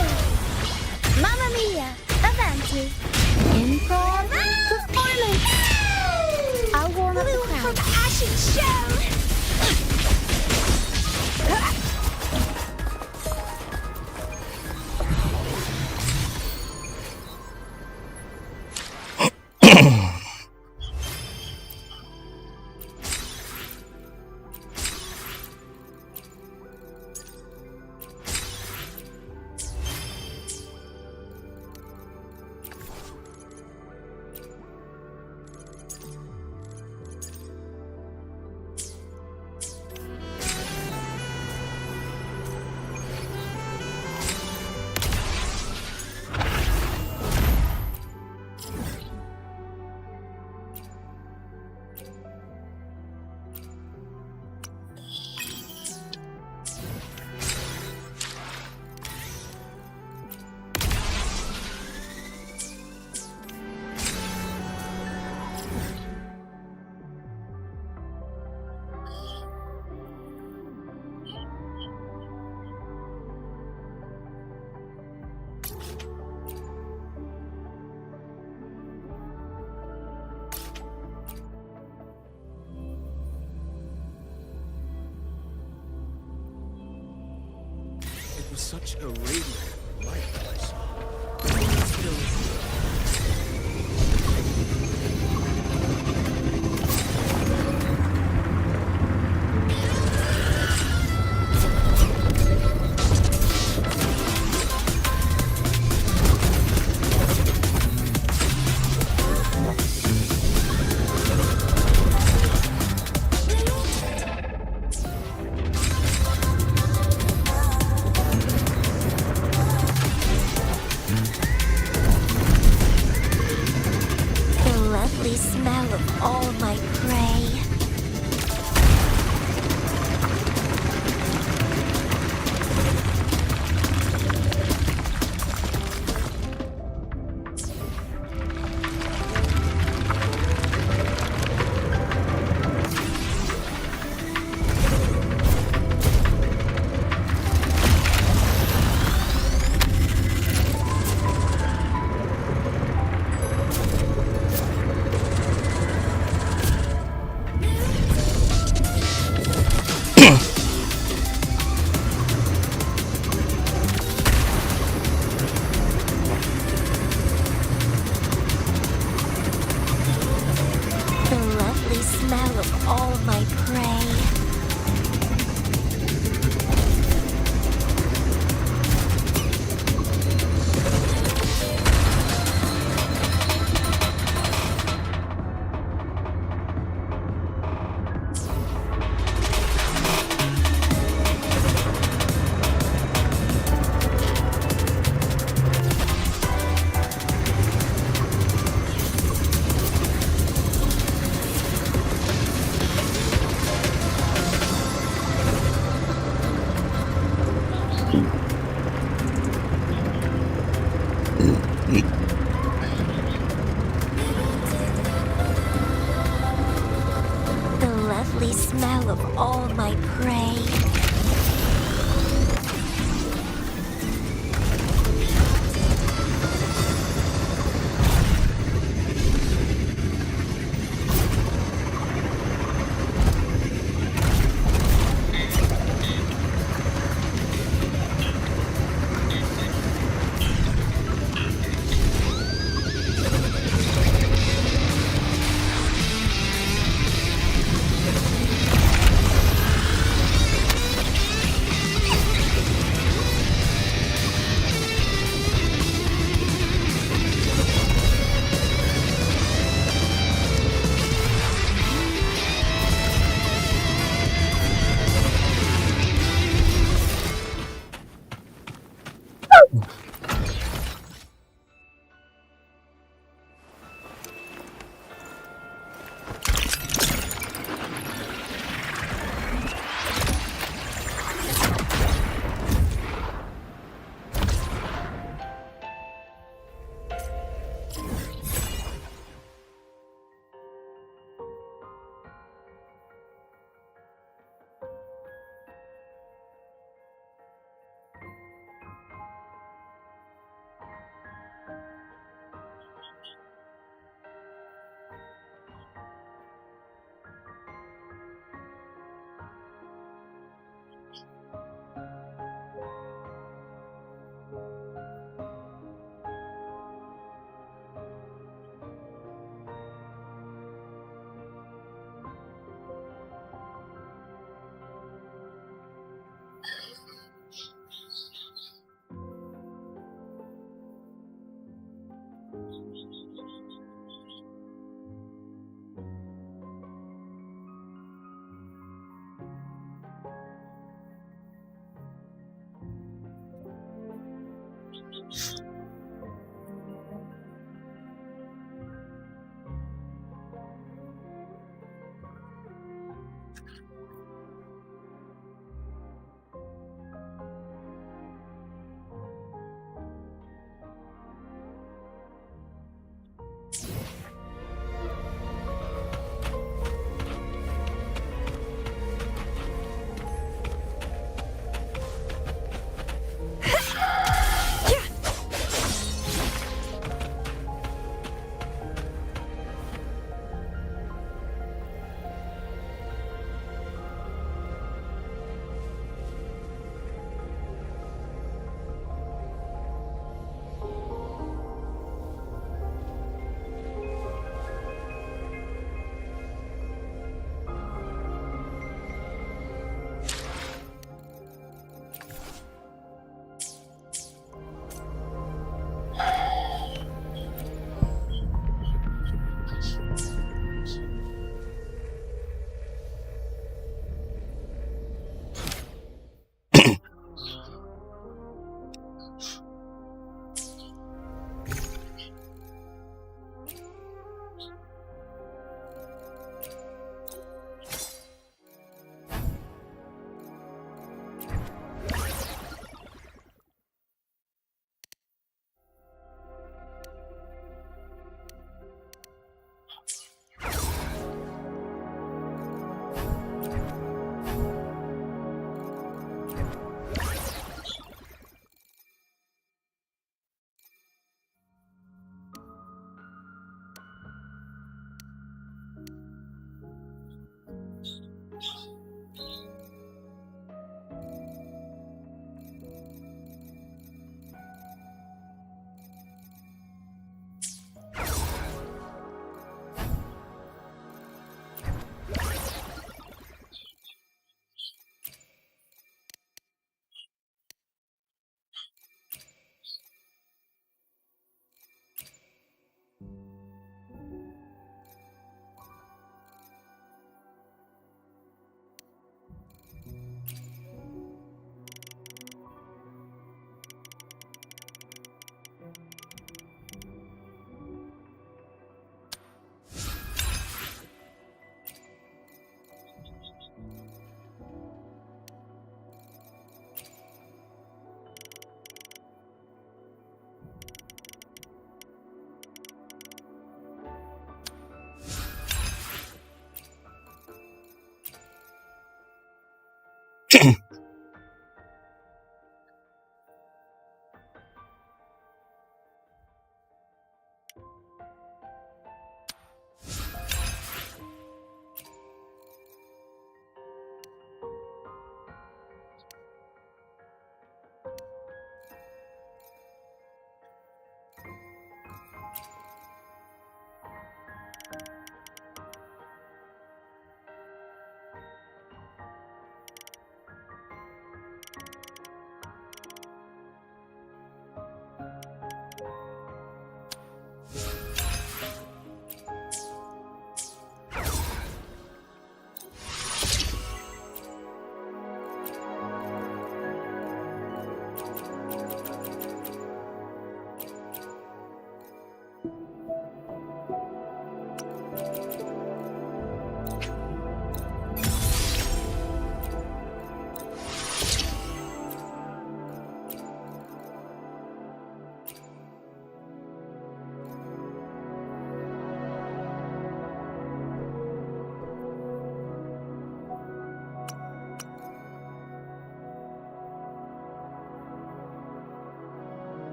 Mamma mia. Avanti. Improv. Performance. I'll warm up the crowd. From Ashen Show. It was such a radiant light that I saw. The lovely smell of all my prey.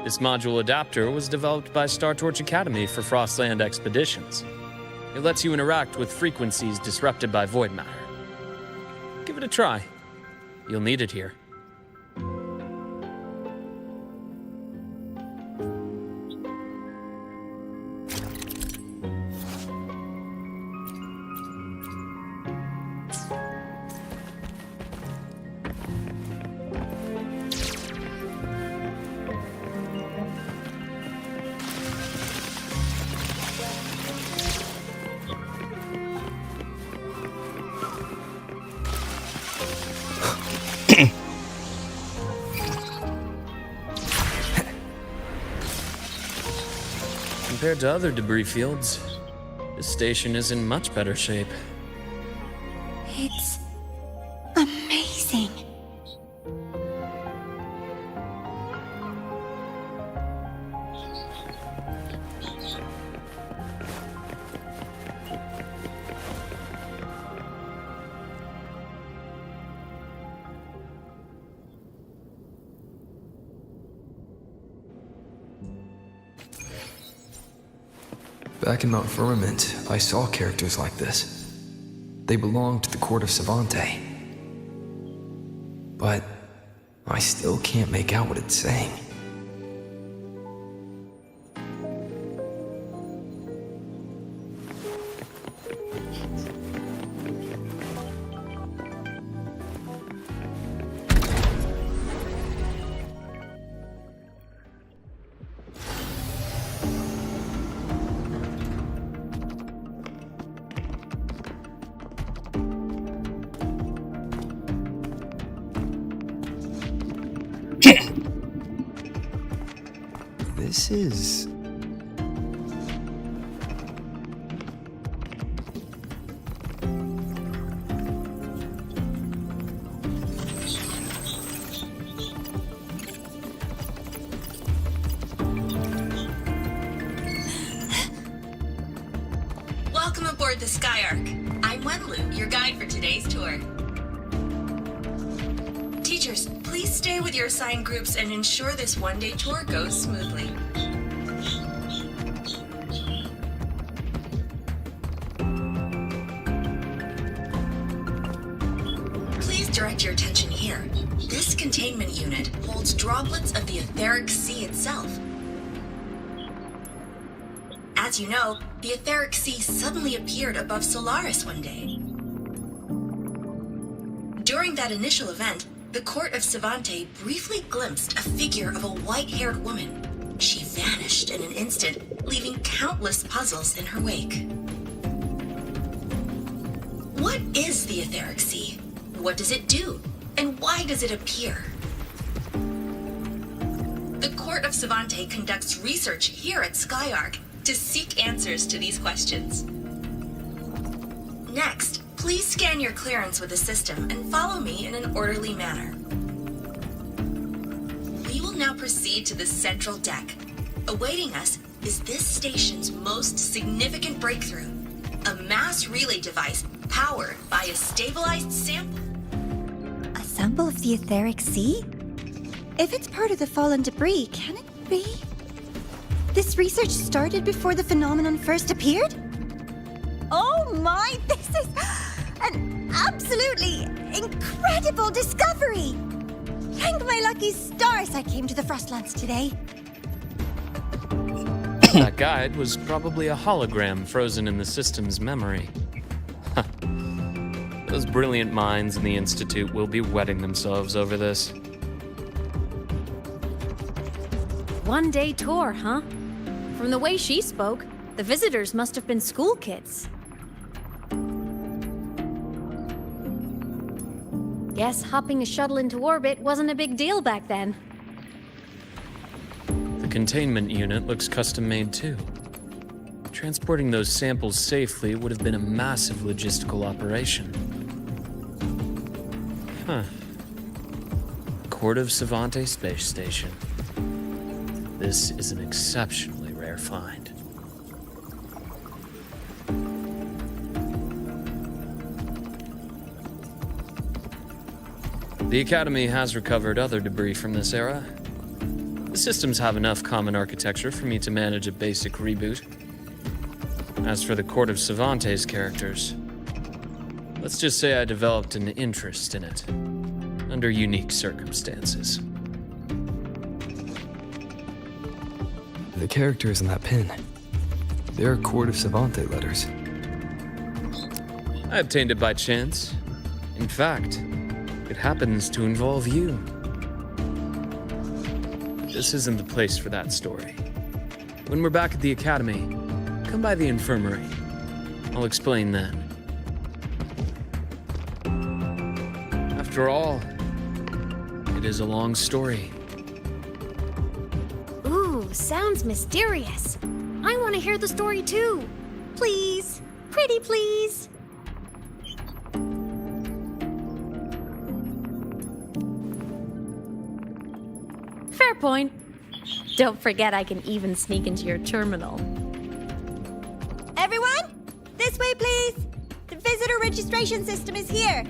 This module adapter was developed by Star Torch Academy for Frostland expeditions. It lets you interact with frequencies disrupted by void matter. Give it a try. You'll need it here. Compared to other debris fields, this station is in much better shape. It's amazing. Back in Mount Firmament, I saw characters like this. They belonged to the court of Savante. But I still can't make out what it's saying. This is Welcome aboard the Skyark. I'm Wenlu, your guide for today's tour. Teachers, please stay with your assigned groups and ensure this one-day tour goes smoothly. Please direct your attention here. This containment unit holds droplets of the etheric sea itself. As you know, the etheric sea suddenly appeared above Solaris one day. During that initial event, the court of Savante briefly glimpsed a figure of a white-haired woman. She vanished in an instant, leaving countless puzzles in her wake. What is the etheric sea? What does it do? And why does it appear? The court of Savante conducts research here at Skyark to seek answers to these questions. Next, please scan your clearance with the system and follow me in an orderly manner. We will now proceed to the central deck. Awaiting us is this station's most significant breakthrough, a mass relay device powered by a stabilized sample. A sample of the etheric sea? If it's part of the fallen debris, can it be? This research started before the phenomenon first appeared? Oh my, this is an absolutely incredible discovery! Thank my lucky stars I came to the Frostlands today. That guide was probably a hologram frozen in the system's memory. Those brilliant minds in the Institute will be wetting themselves over this. One-day tour, huh? From the way she spoke, the visitors must have been school kids. Guess hopping a shuttle into orbit wasn't a big deal back then. The containment unit looks custom-made too. Transporting those samples safely would have been a massive logistical operation. Huh. Court of Savante Space Station. This is an exceptionally rare find. The Academy has recovered other debris from this era. The systems have enough common architecture for me to manage a basic reboot. As for the Court of Savante's characters, let's just say I developed an interest in it, under unique circumstances. The characters in that pin, they're Court of Savante letters. I obtained it by chance. In fact, it happens to involve you. This isn't the place for that story. When we're back at the Academy, come by the infirmary. I'll explain then. After all, it is a long story. Ooh, sounds mysterious. I want to hear the story too. Please. Pretty please. Fair point. Don't forget I can even sneak into your terminal. Everyone, this way please. The visitor registration system is here.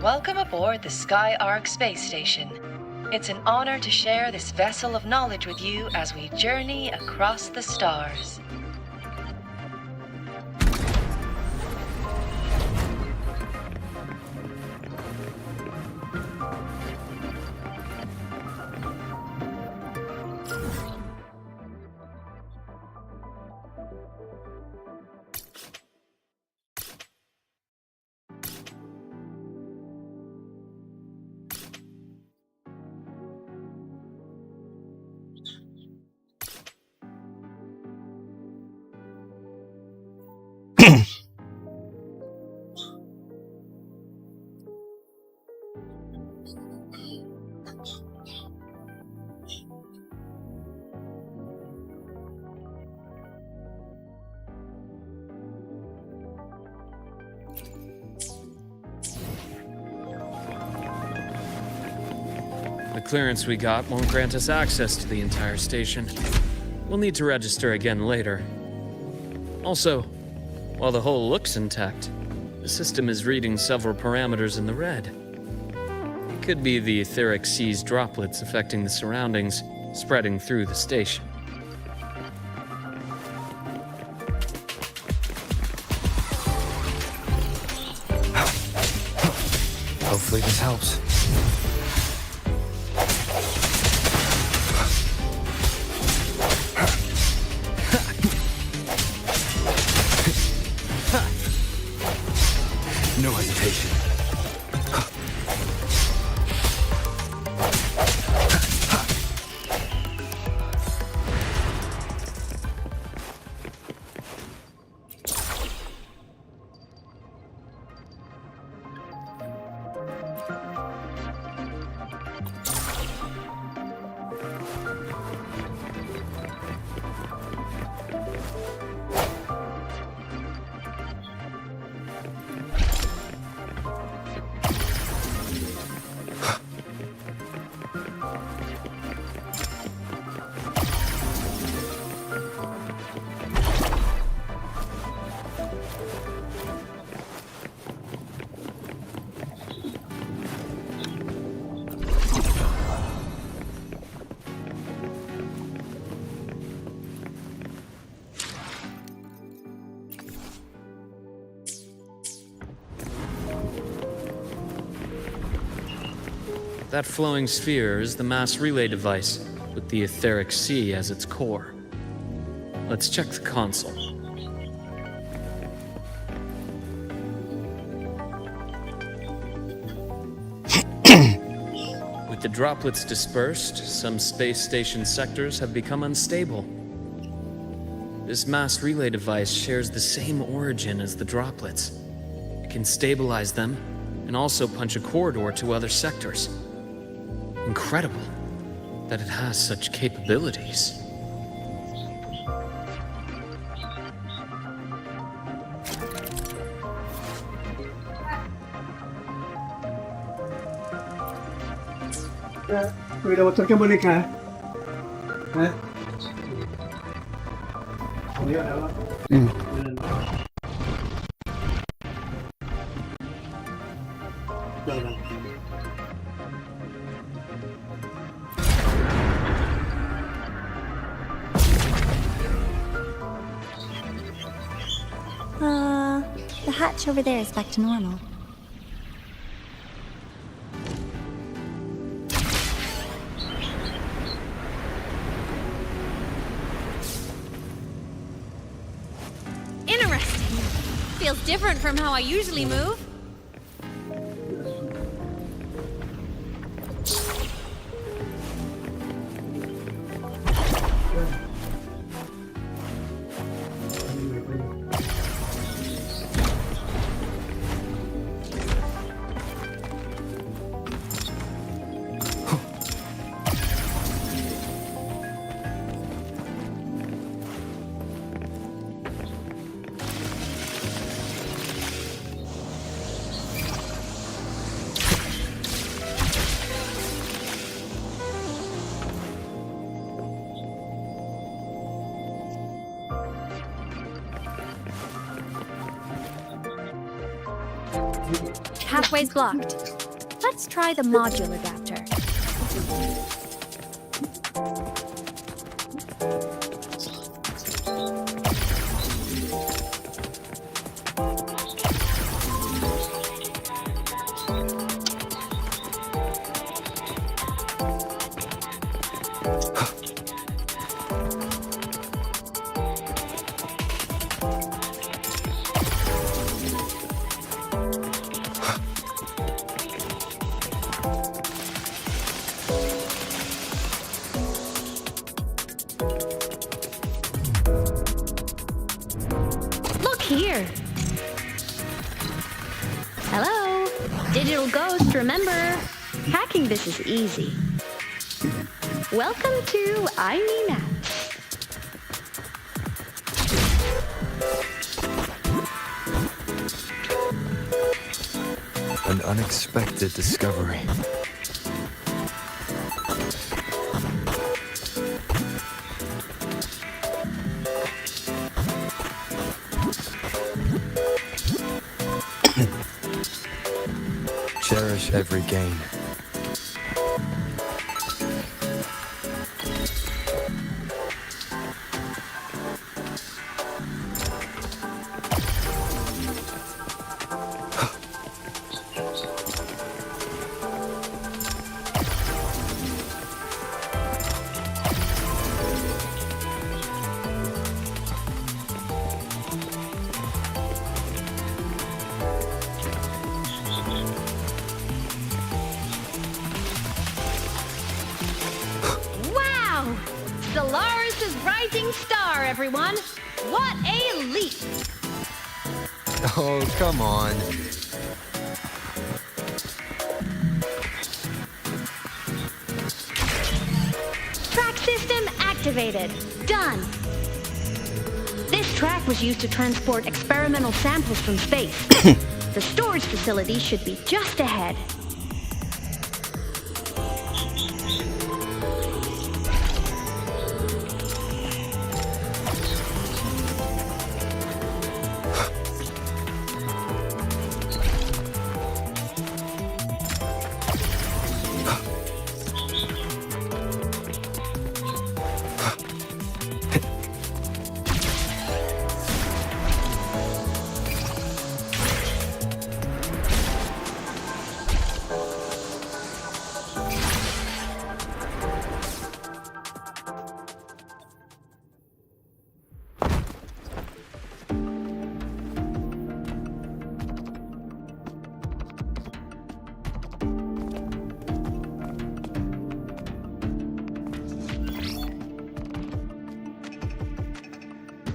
Welcome aboard the Skyark space station. It's an honor to share this vessel of knowledge with you as we journey across the stars. The clearance we got won't grant us access to the entire station. We'll need to register again later. Also, while the hull looks intact, the system is reading several parameters in the red. It could be the etheric sea's droplets affecting the surroundings, spreading through the station. Hopefully this helps. No hesitation. That flowing sphere is the mass relay device, with the etheric sea as its core. Let's check the console. With the droplets dispersed, some space station sectors have become unstable. This mass relay device shares the same origin as the droplets. It can stabilize them and also punch a corridor to other sectors. Incredible that it has such capabilities. Udah motornya boneka. Hah? Iya, ada. The hatch over there is back to normal. Interesting. Feels different from how I usually move. Pathway's blocked. Let's try the module adapter. Here, Digital Ghost, remember, hacking this is easy. Welcome to I Mean Apps. An unexpected discovery. Cherish every gain. Solaris' rising star, everyone! What a leap! Oh, come on. Track system activated. Done. This track was used to transport experimental samples from space. The storage facility should be just ahead.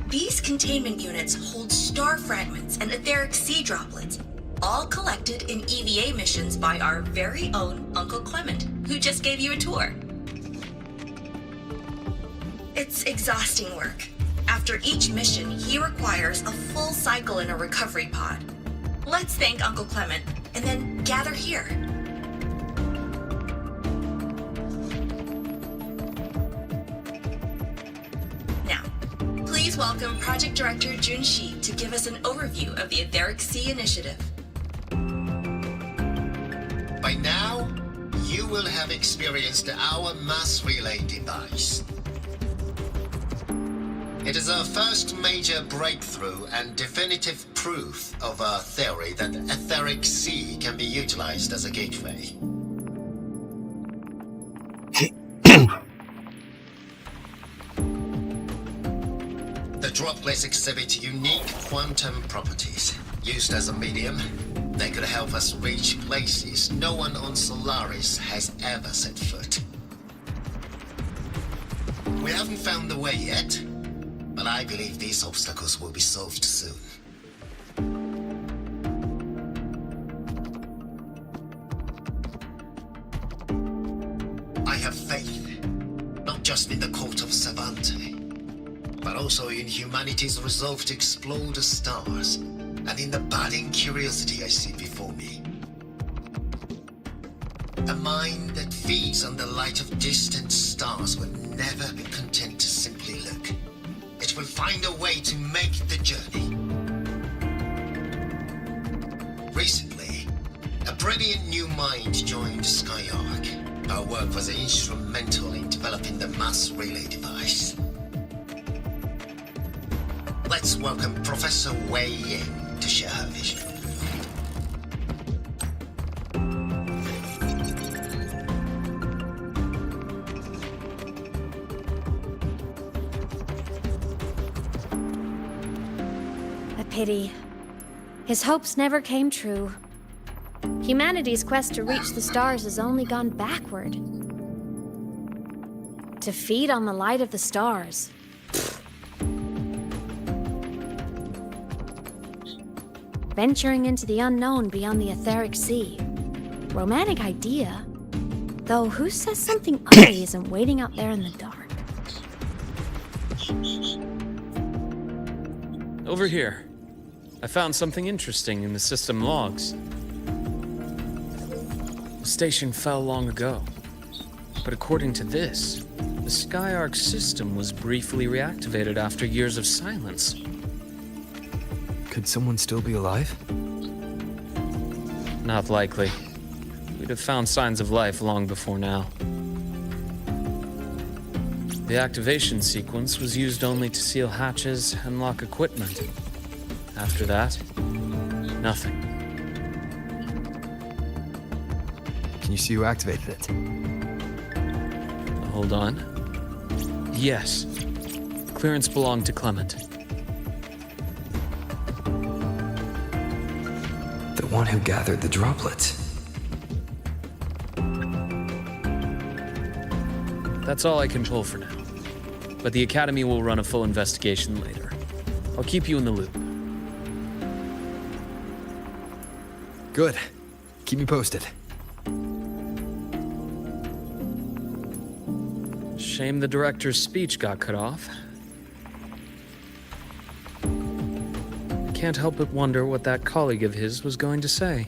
These containment units hold star fragments and etheric sea droplets, all collected in EVA missions by our very own Uncle Clement, who just gave you a tour. It's exhausting work. After each mission, he requires a full cycle in a recovery pod. Let's thank Uncle Clement, and then gather here. Please welcome Project Director Junshi to give us an overview of the Etheric Sea Initiative. By now, you will have experienced our mass relay device. It is our first major breakthrough and definitive proof of our theory that Etheric Sea can be utilized as a gateway. The droplets exhibit unique quantum properties. Used as a medium, they could help us reach places no one on Solaris has ever set foot. We haven't found the way yet, but I believe these obstacles will be solved soon. I have faith, not just in the court of Savante, but also in humanity's resolve to explore the stars, and in the budding curiosity I see before me. A mind that feeds on the light of distant stars will never be content to simply look. It will find a way to make the journey. Recently, a brilliant new mind joined Skyark. Our work was instrumental in developing the mass relay device. Let's welcome Professor Wei Yin to share her vision. A pity. His hopes never came true. Humanity's quest to reach the stars has only gone backward. To feed on the light of the stars. Venturing into the unknown beyond the Etheric Sea. Romantic idea. Though who says something ugly isn't waiting out there in the dark? Over here. I found something interesting in the system logs. The station fell long ago. But according to this, the Skyark system was briefly reactivated after years of silence. Could someone still be alive? Not likely. We'd have found signs of life long before now. The activation sequence was used only to seal hatches and lock equipment. After that, nothing. Can you see who activated it? Hold on. Yes. Clearance belonged to Clement. The one who gathered the droplets. That's all I can pull for now. But the Academy will run a full investigation later. I'll keep you in the loop. Good. Keep me posted. Shame the director's speech got cut off. I can't help but wonder what that colleague of his was going to say.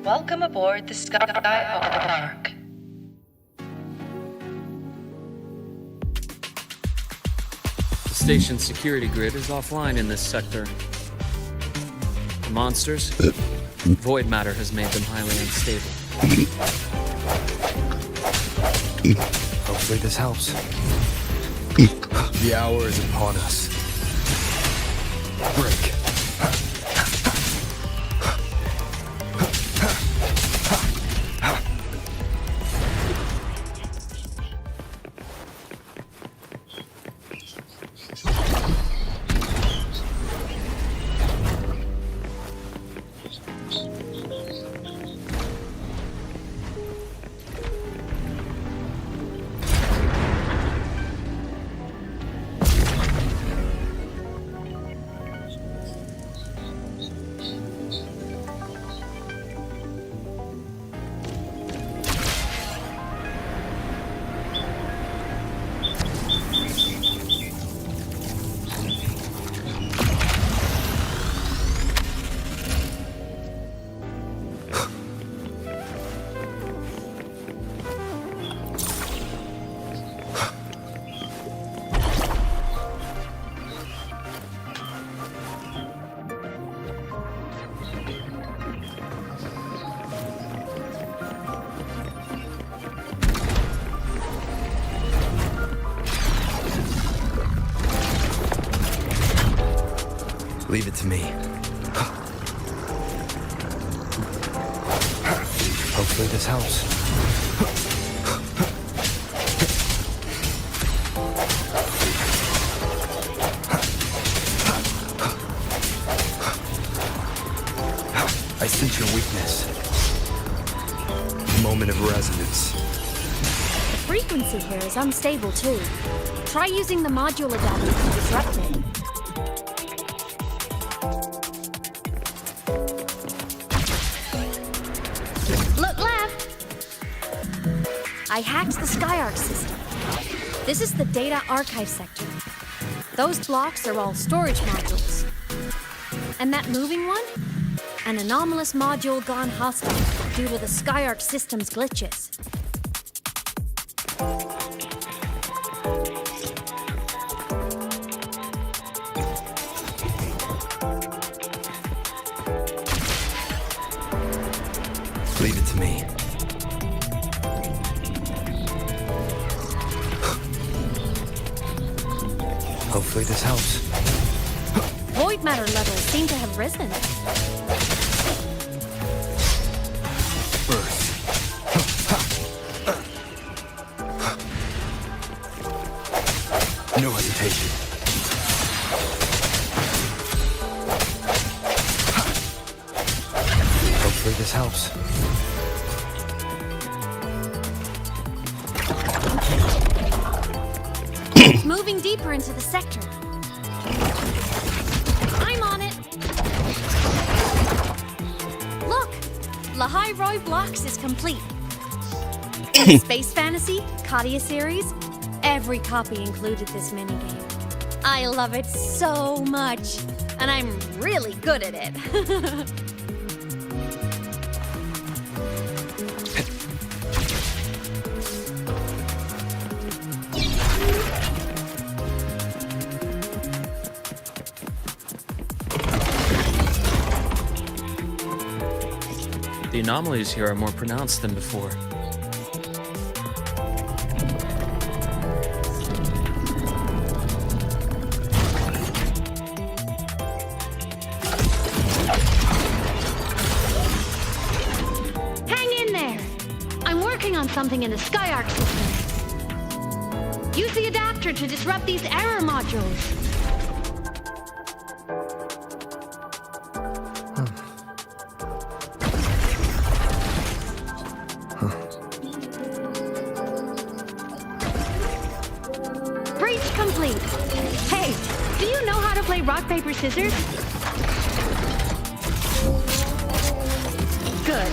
Welcome aboard the Skyark. The station's security grid is offline in this sector. The monsters, void matter has made them highly unstable. Hopefully this helps. The hour is upon us. Break. Leave it to me. Hopefully this helps. I sense your weakness. Moment of resonance. The frequency here is unstable too. Try using the module adapter to disrupt it. Look left! I hacked the Skyark system. This is the data archive sector. Those blocks are all storage modules. And that moving one? An anomalous module gone hostile due to the Skyark system's glitches. Hopefully this helps. Void matter levels seem to have risen. No hesitation. Hopefully this helps. Moving deeper into the sector. I'm on it. Look, Lahai Roy Blocks is complete. In Space Fantasy, Kadia series, every copy included this minigame. I love it so much, and I'm really good at it. The anomalies here are more pronounced than before. Hang in there! I'm working on something in the Skyark system. Use the adapter to disrupt these error modules. Breach complete. Hey, do you know how to play rock, paper, scissors? Good.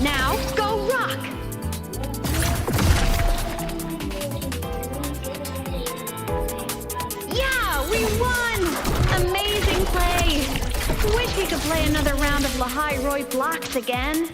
Now, go rock! Yeah, we won! Amazing play! Wish we could play another round of Lahai Roy Blocks again.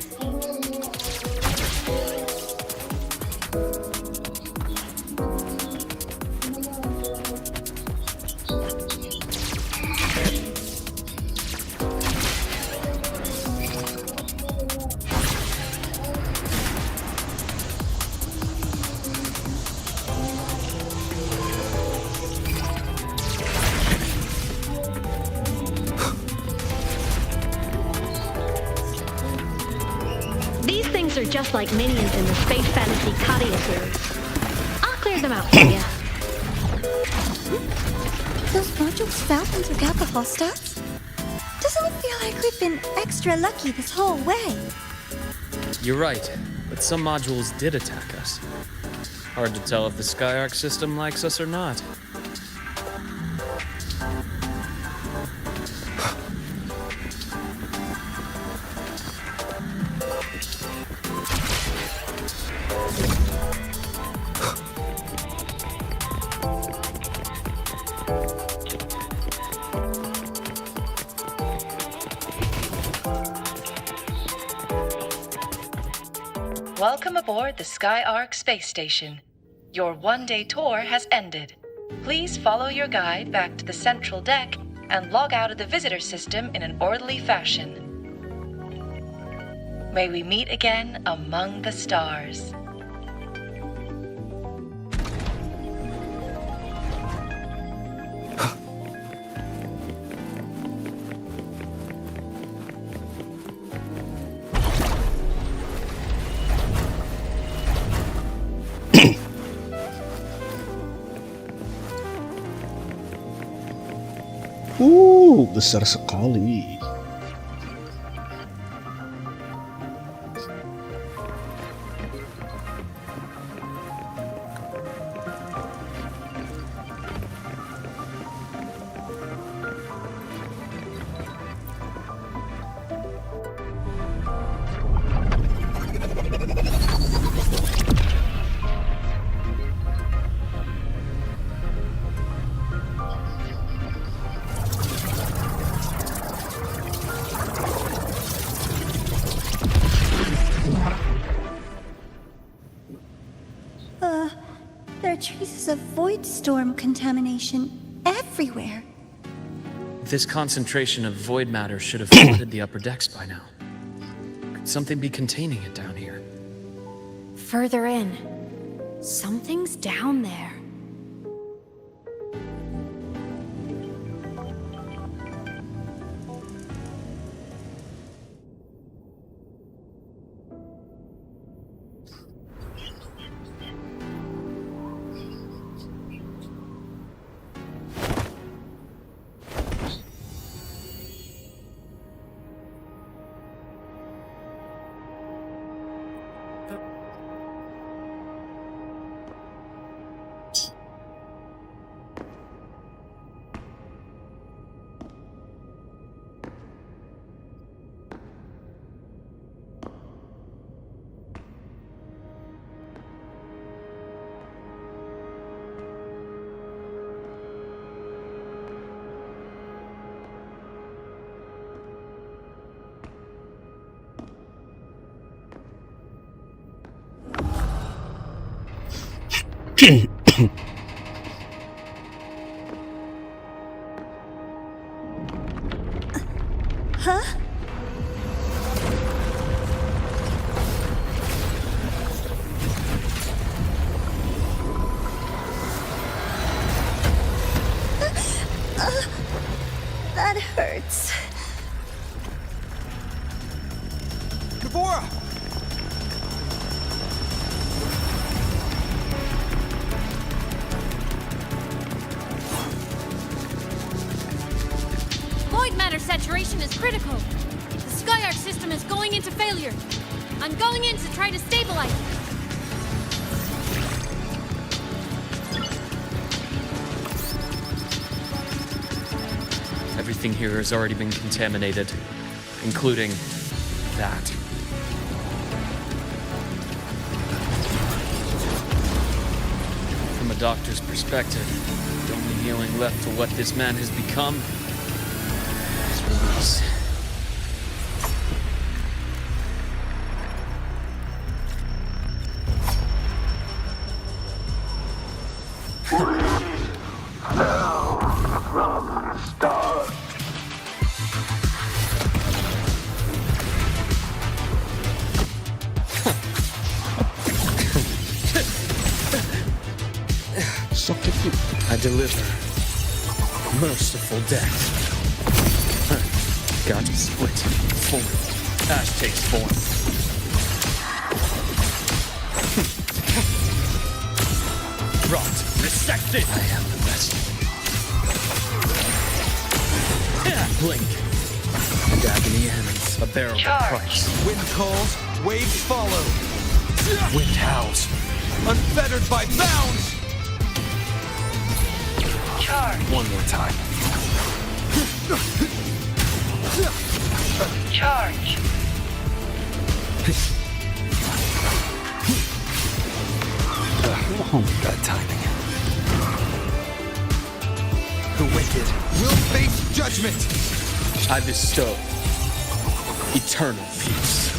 These things are just like minions in the Space Fantasy Kadia series. I'll clear them out for you. Those modules found into Kappa hostiles? Doesn't it feel like we've been extra lucky this whole way? You're right, but some modules did attack us. Hard to tell if the Skyark system likes us or not. Welcome aboard the Skyark space station. Your one-day tour has ended. Please follow your guide back to the central deck and log out of the visitor system in an orderly fashion. May we meet again among the stars. Besar sekali. There are traces of void storm contamination everywhere. This concentration of void matter should have flooded the upper decks by now. Could something be containing it down here? Further in. Something's down there. Huh? That hurts. Devora! Void matter saturation is critical. The Sky Arc system is going into failure. I'm going in to try to stabilize it. Everything here has already been contaminated, including that. From a doctor's perspective, the only healing left for what this man has become is release. I deliver merciful death. God split, form. Ash takes form. Rot, resected. I am the best. Blink. And agony ends. A bearable price. Wind calls, waves follow. Wind howls, unfettered by bounds. Charge. One more time. Charge. Bad timing. The wicked will face judgment. I bestow eternal peace.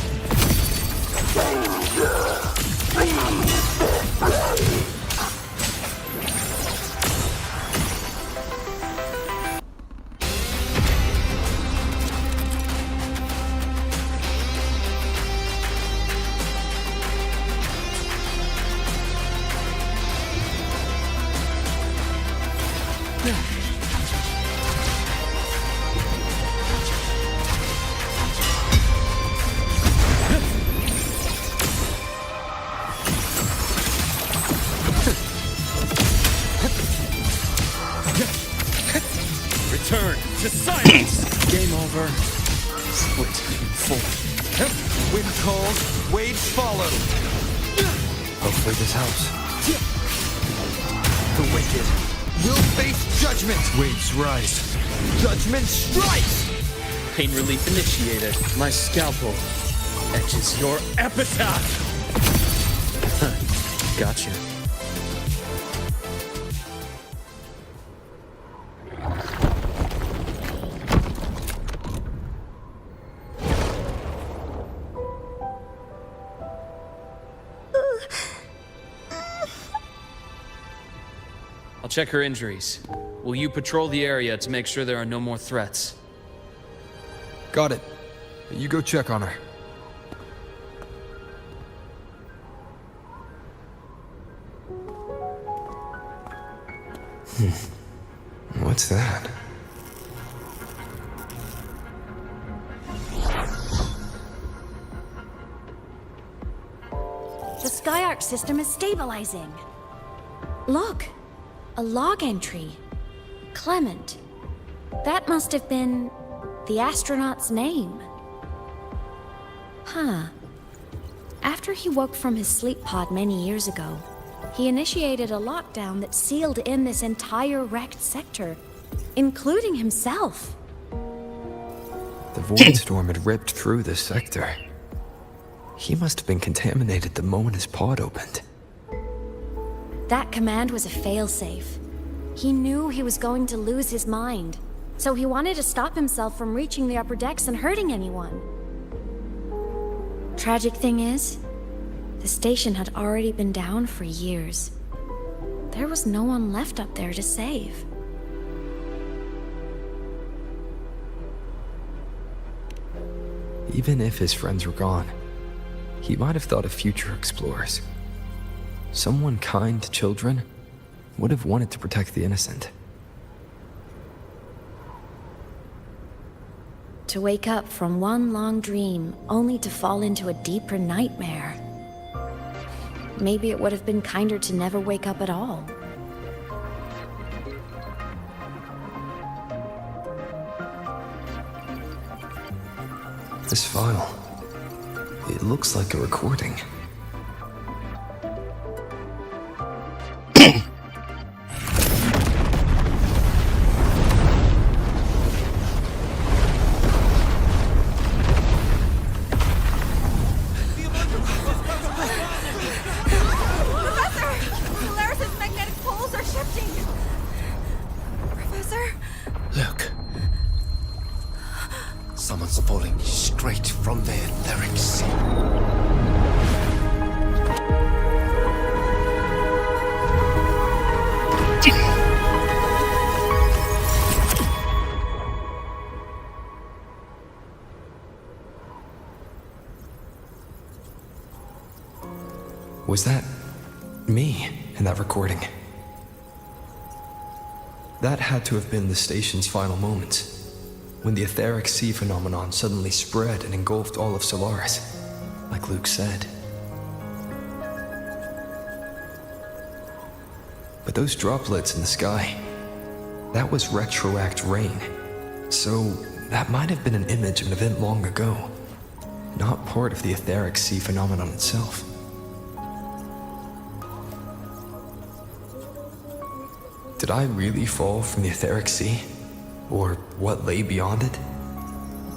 Return to silence. Game over. Split in four. Wind calls, waves follow. Hopefully this helps. The wicked will face judgment. Waves rise. Judgment strikes. Pain relief initiated. My scalpel etches your epitaph. Gotcha. I'll check her injuries. Will you patrol the area to make sure there are no more threats? Got it. You go check on her. What's that? The Sky Arc system is stabilizing. Look, a log entry. Clement. That must have been the astronaut's name. Huh. After he woke from his sleep pod many years ago, he initiated a lockdown that sealed in this entire wrecked sector, including himself. The void storm had ripped through this sector. He must have been contaminated the moment his pod opened. That command was a failsafe. He knew he was going to lose his mind, so he wanted to stop himself from reaching the upper decks and hurting anyone. Tragic thing is, the station had already been down for years. there was no one left up there to save. Even if his friends were gone, he might have thought of future explorers. Someone kind to children would have wanted to protect the innocent. To wake up from one long dream, only to fall into a deeper nightmare. Maybe it would have been kinder to never wake up at all. This file, it looks like a recording. Someone's falling straight from the etheric sea. Was that me in that recording? That had to have been the station's final moments, when the etheric sea phenomenon suddenly spread and engulfed all of Solaris, like Luke said. But those droplets in the sky, that was retroact rain. So that might have been an image of an event long ago, not part of the etheric sea phenomenon itself. Did I really fall from the etheric sea? Or what lay beyond it?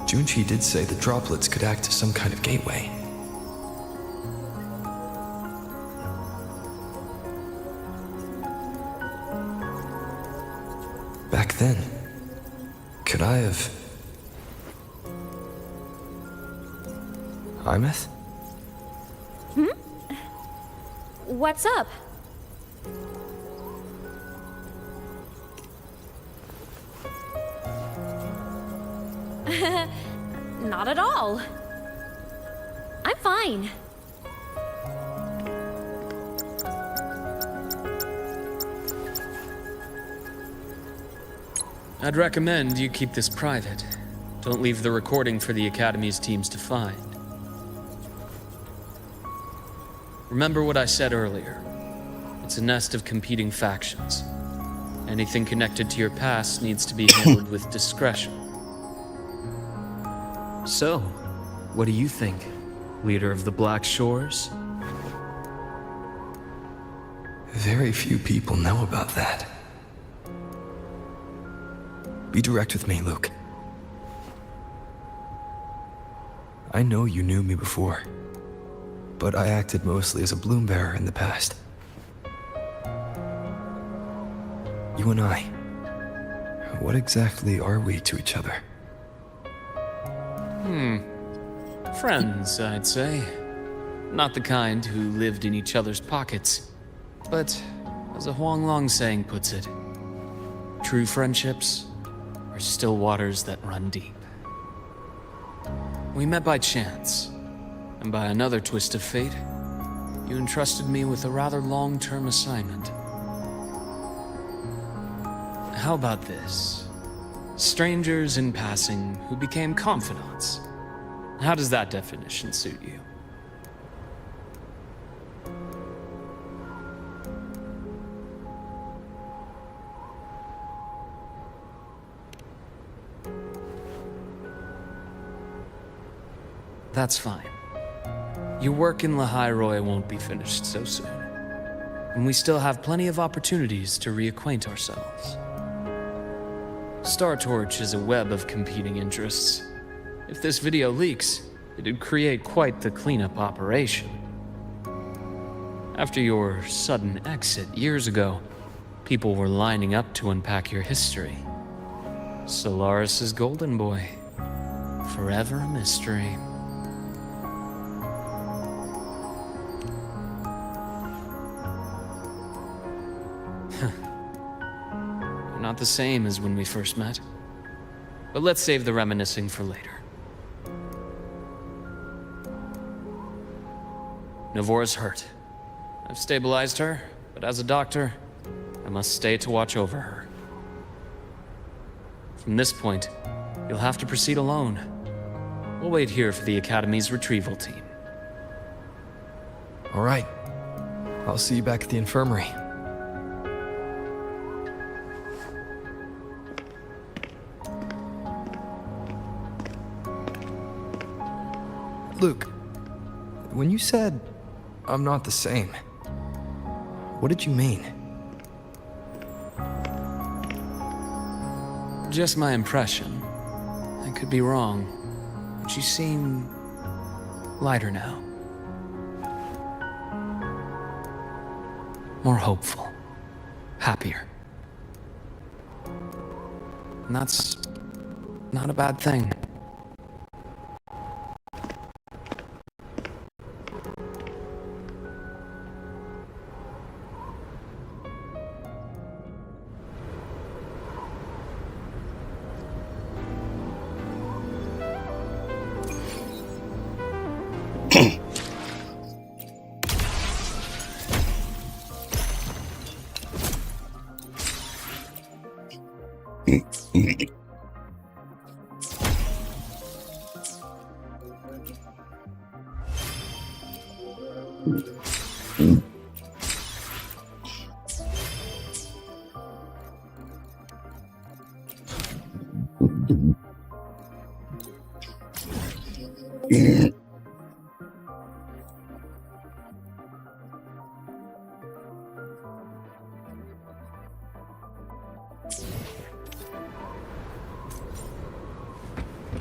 Junchi did say the droplets could act as some kind of gateway. Back then, could I have... Imeth? What's up? Not at all. I'm fine. I'd recommend you keep this private. Don't leave the recording for the Academy's teams to find. Remember what I said earlier. It's a nest of competing factions. Anything connected to your past needs to be handled with discretion. So, what do you think, leader of the Black Shores? Very few people know about that. Be direct with me, Luke. I know you knew me before, but I acted mostly as a bloom bearer in the past. You and I, what exactly are we to each other? Friends, I'd say. Not the kind who lived in each other's pockets. But, as a Huanglong saying puts it, true friendships are still waters that run deep. We met by chance, and by another twist of fate, you entrusted me with a rather long-term assignment. How about this? Strangers in passing who became confidants. How does that definition suit you? That's fine. Your work in Lahai won't be finished so soon. And we still have plenty of opportunities to reacquaint ourselves. Star Torch is a web of competing interests. If this video leaks, it'd create quite the cleanup operation. After your sudden exit years ago, people were lining up to unpack your history. Solaris's golden boy. Forever a mystery. not the same as when we first met. But let's save the reminiscing for later. Navora's hurt. I've stabilized her, but as a doctor, I must stay to watch over her. From this point, you'll have to proceed alone. We'll wait here for the Academy's retrieval team. All right. I'll see you back at the infirmary. Luke, when you said, I'm not the same, what did you mean? Just my impression. I could be wrong, but you seem lighter now. More hopeful. Happier. And that's not a bad thing.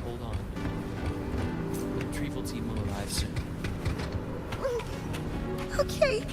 Hold on. The retrieval team will arrive soon. Okay.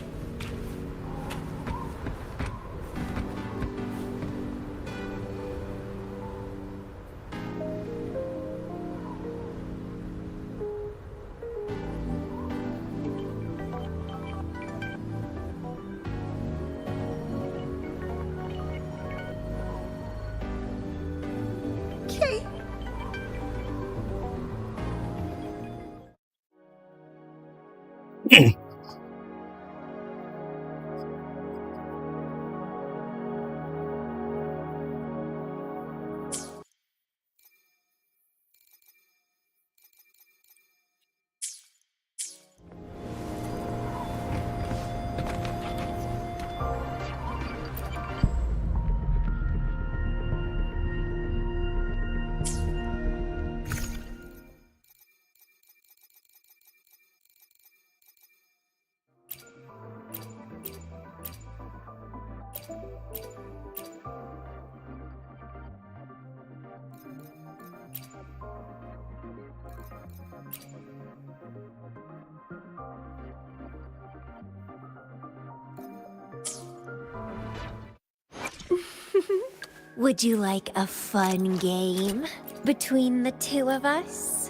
Would you like a fun game between the two of us?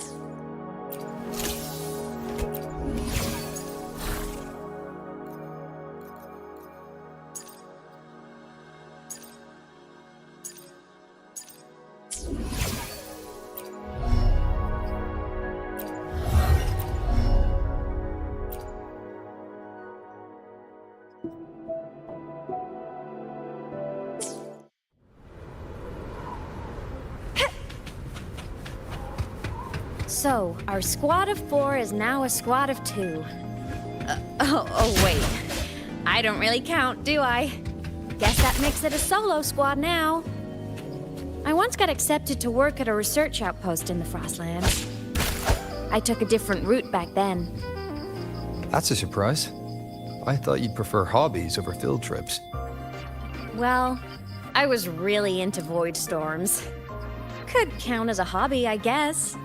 So, our squad of 4 is now a squad of 2. Oh, wait. I don't really count, do I? Guess that makes it a solo squad now. I once got accepted to work at a research outpost in the Frostlands. I took a different route back then. That's a surprise. I thought you'd prefer hobbies over field trips. Well, I was really into void storms. Could count as a hobby, I guess.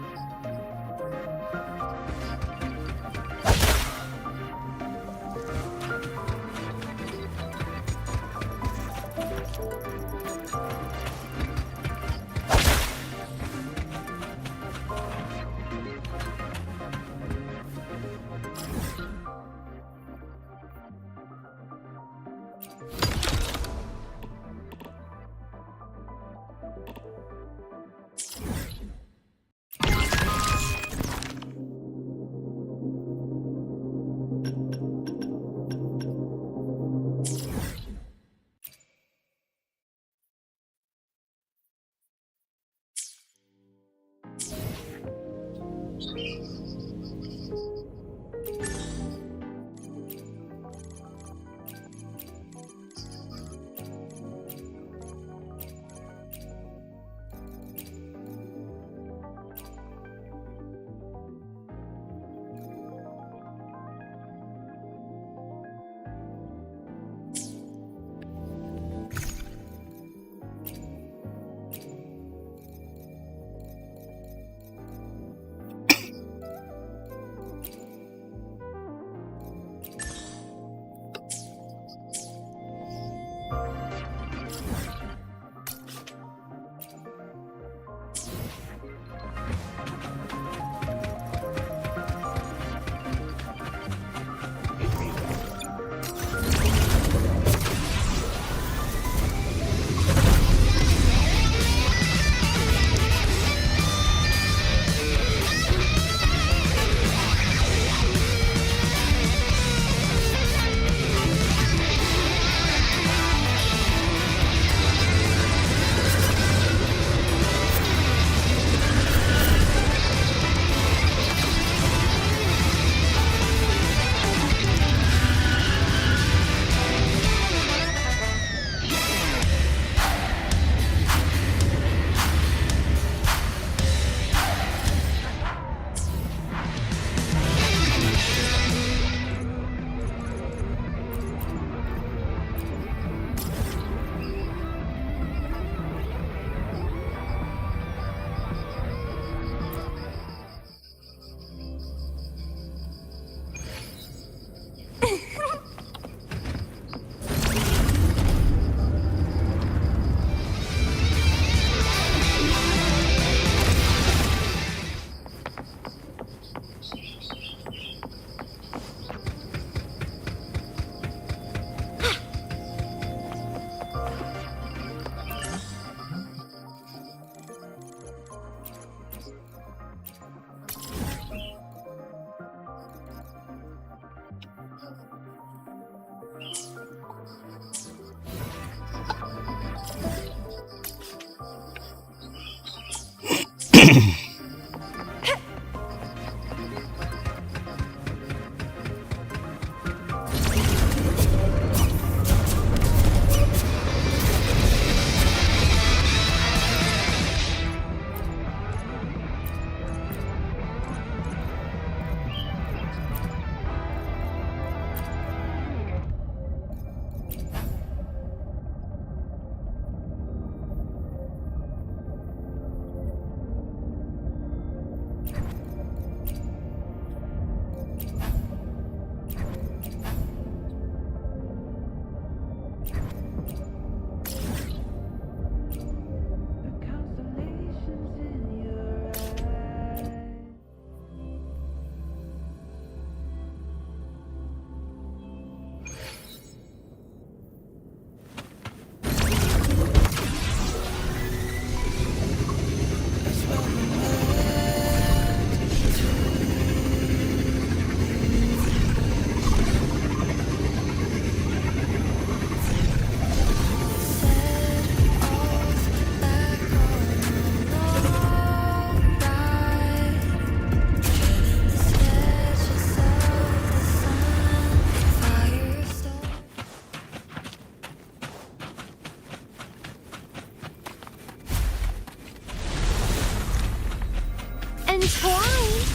intertwined.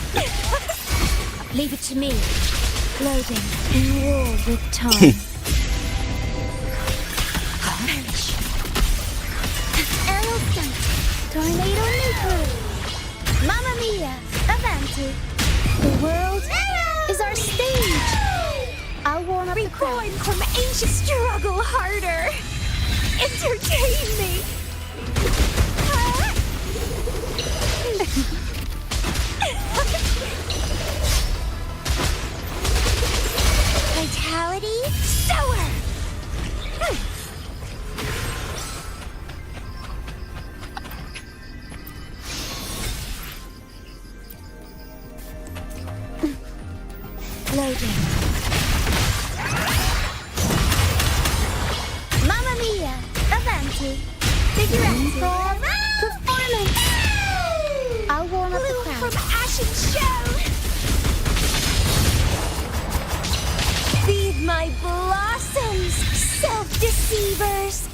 Leave it to me. Loading in war with time. Aerial stunt. Tornado nuclear. Mamma mia. Avanti. The world is our stage. I'll warm up the crowd. Reborn from ancient struggle harder. Entertain me. Vitality sour. Loading. Mamma mia. Avanti. Figure out performance. I'll warm up the crowd. From ashen show. Feed my blossoms, self-deceivers.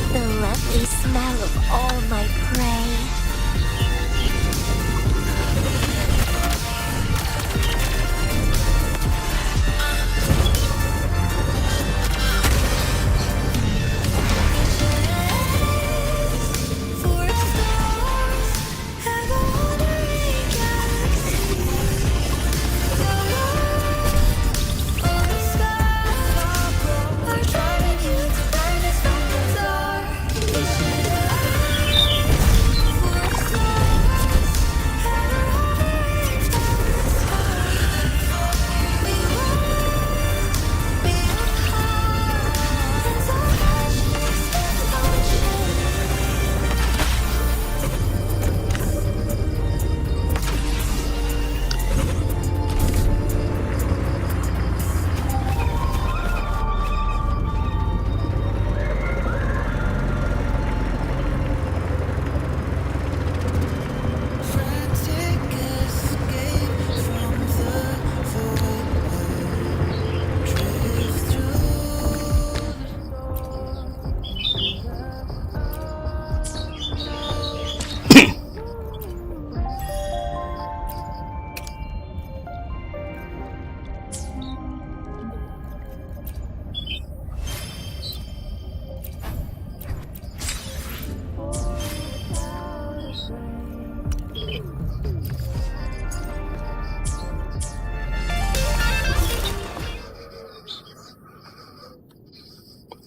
The lovely smell of all my prey.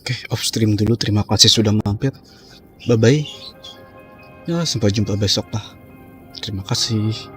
Oke, off stream dulu. Terima kasih sudah mampir. Bye bye. Ya, sampai jumpa besok lah. Terima kasih.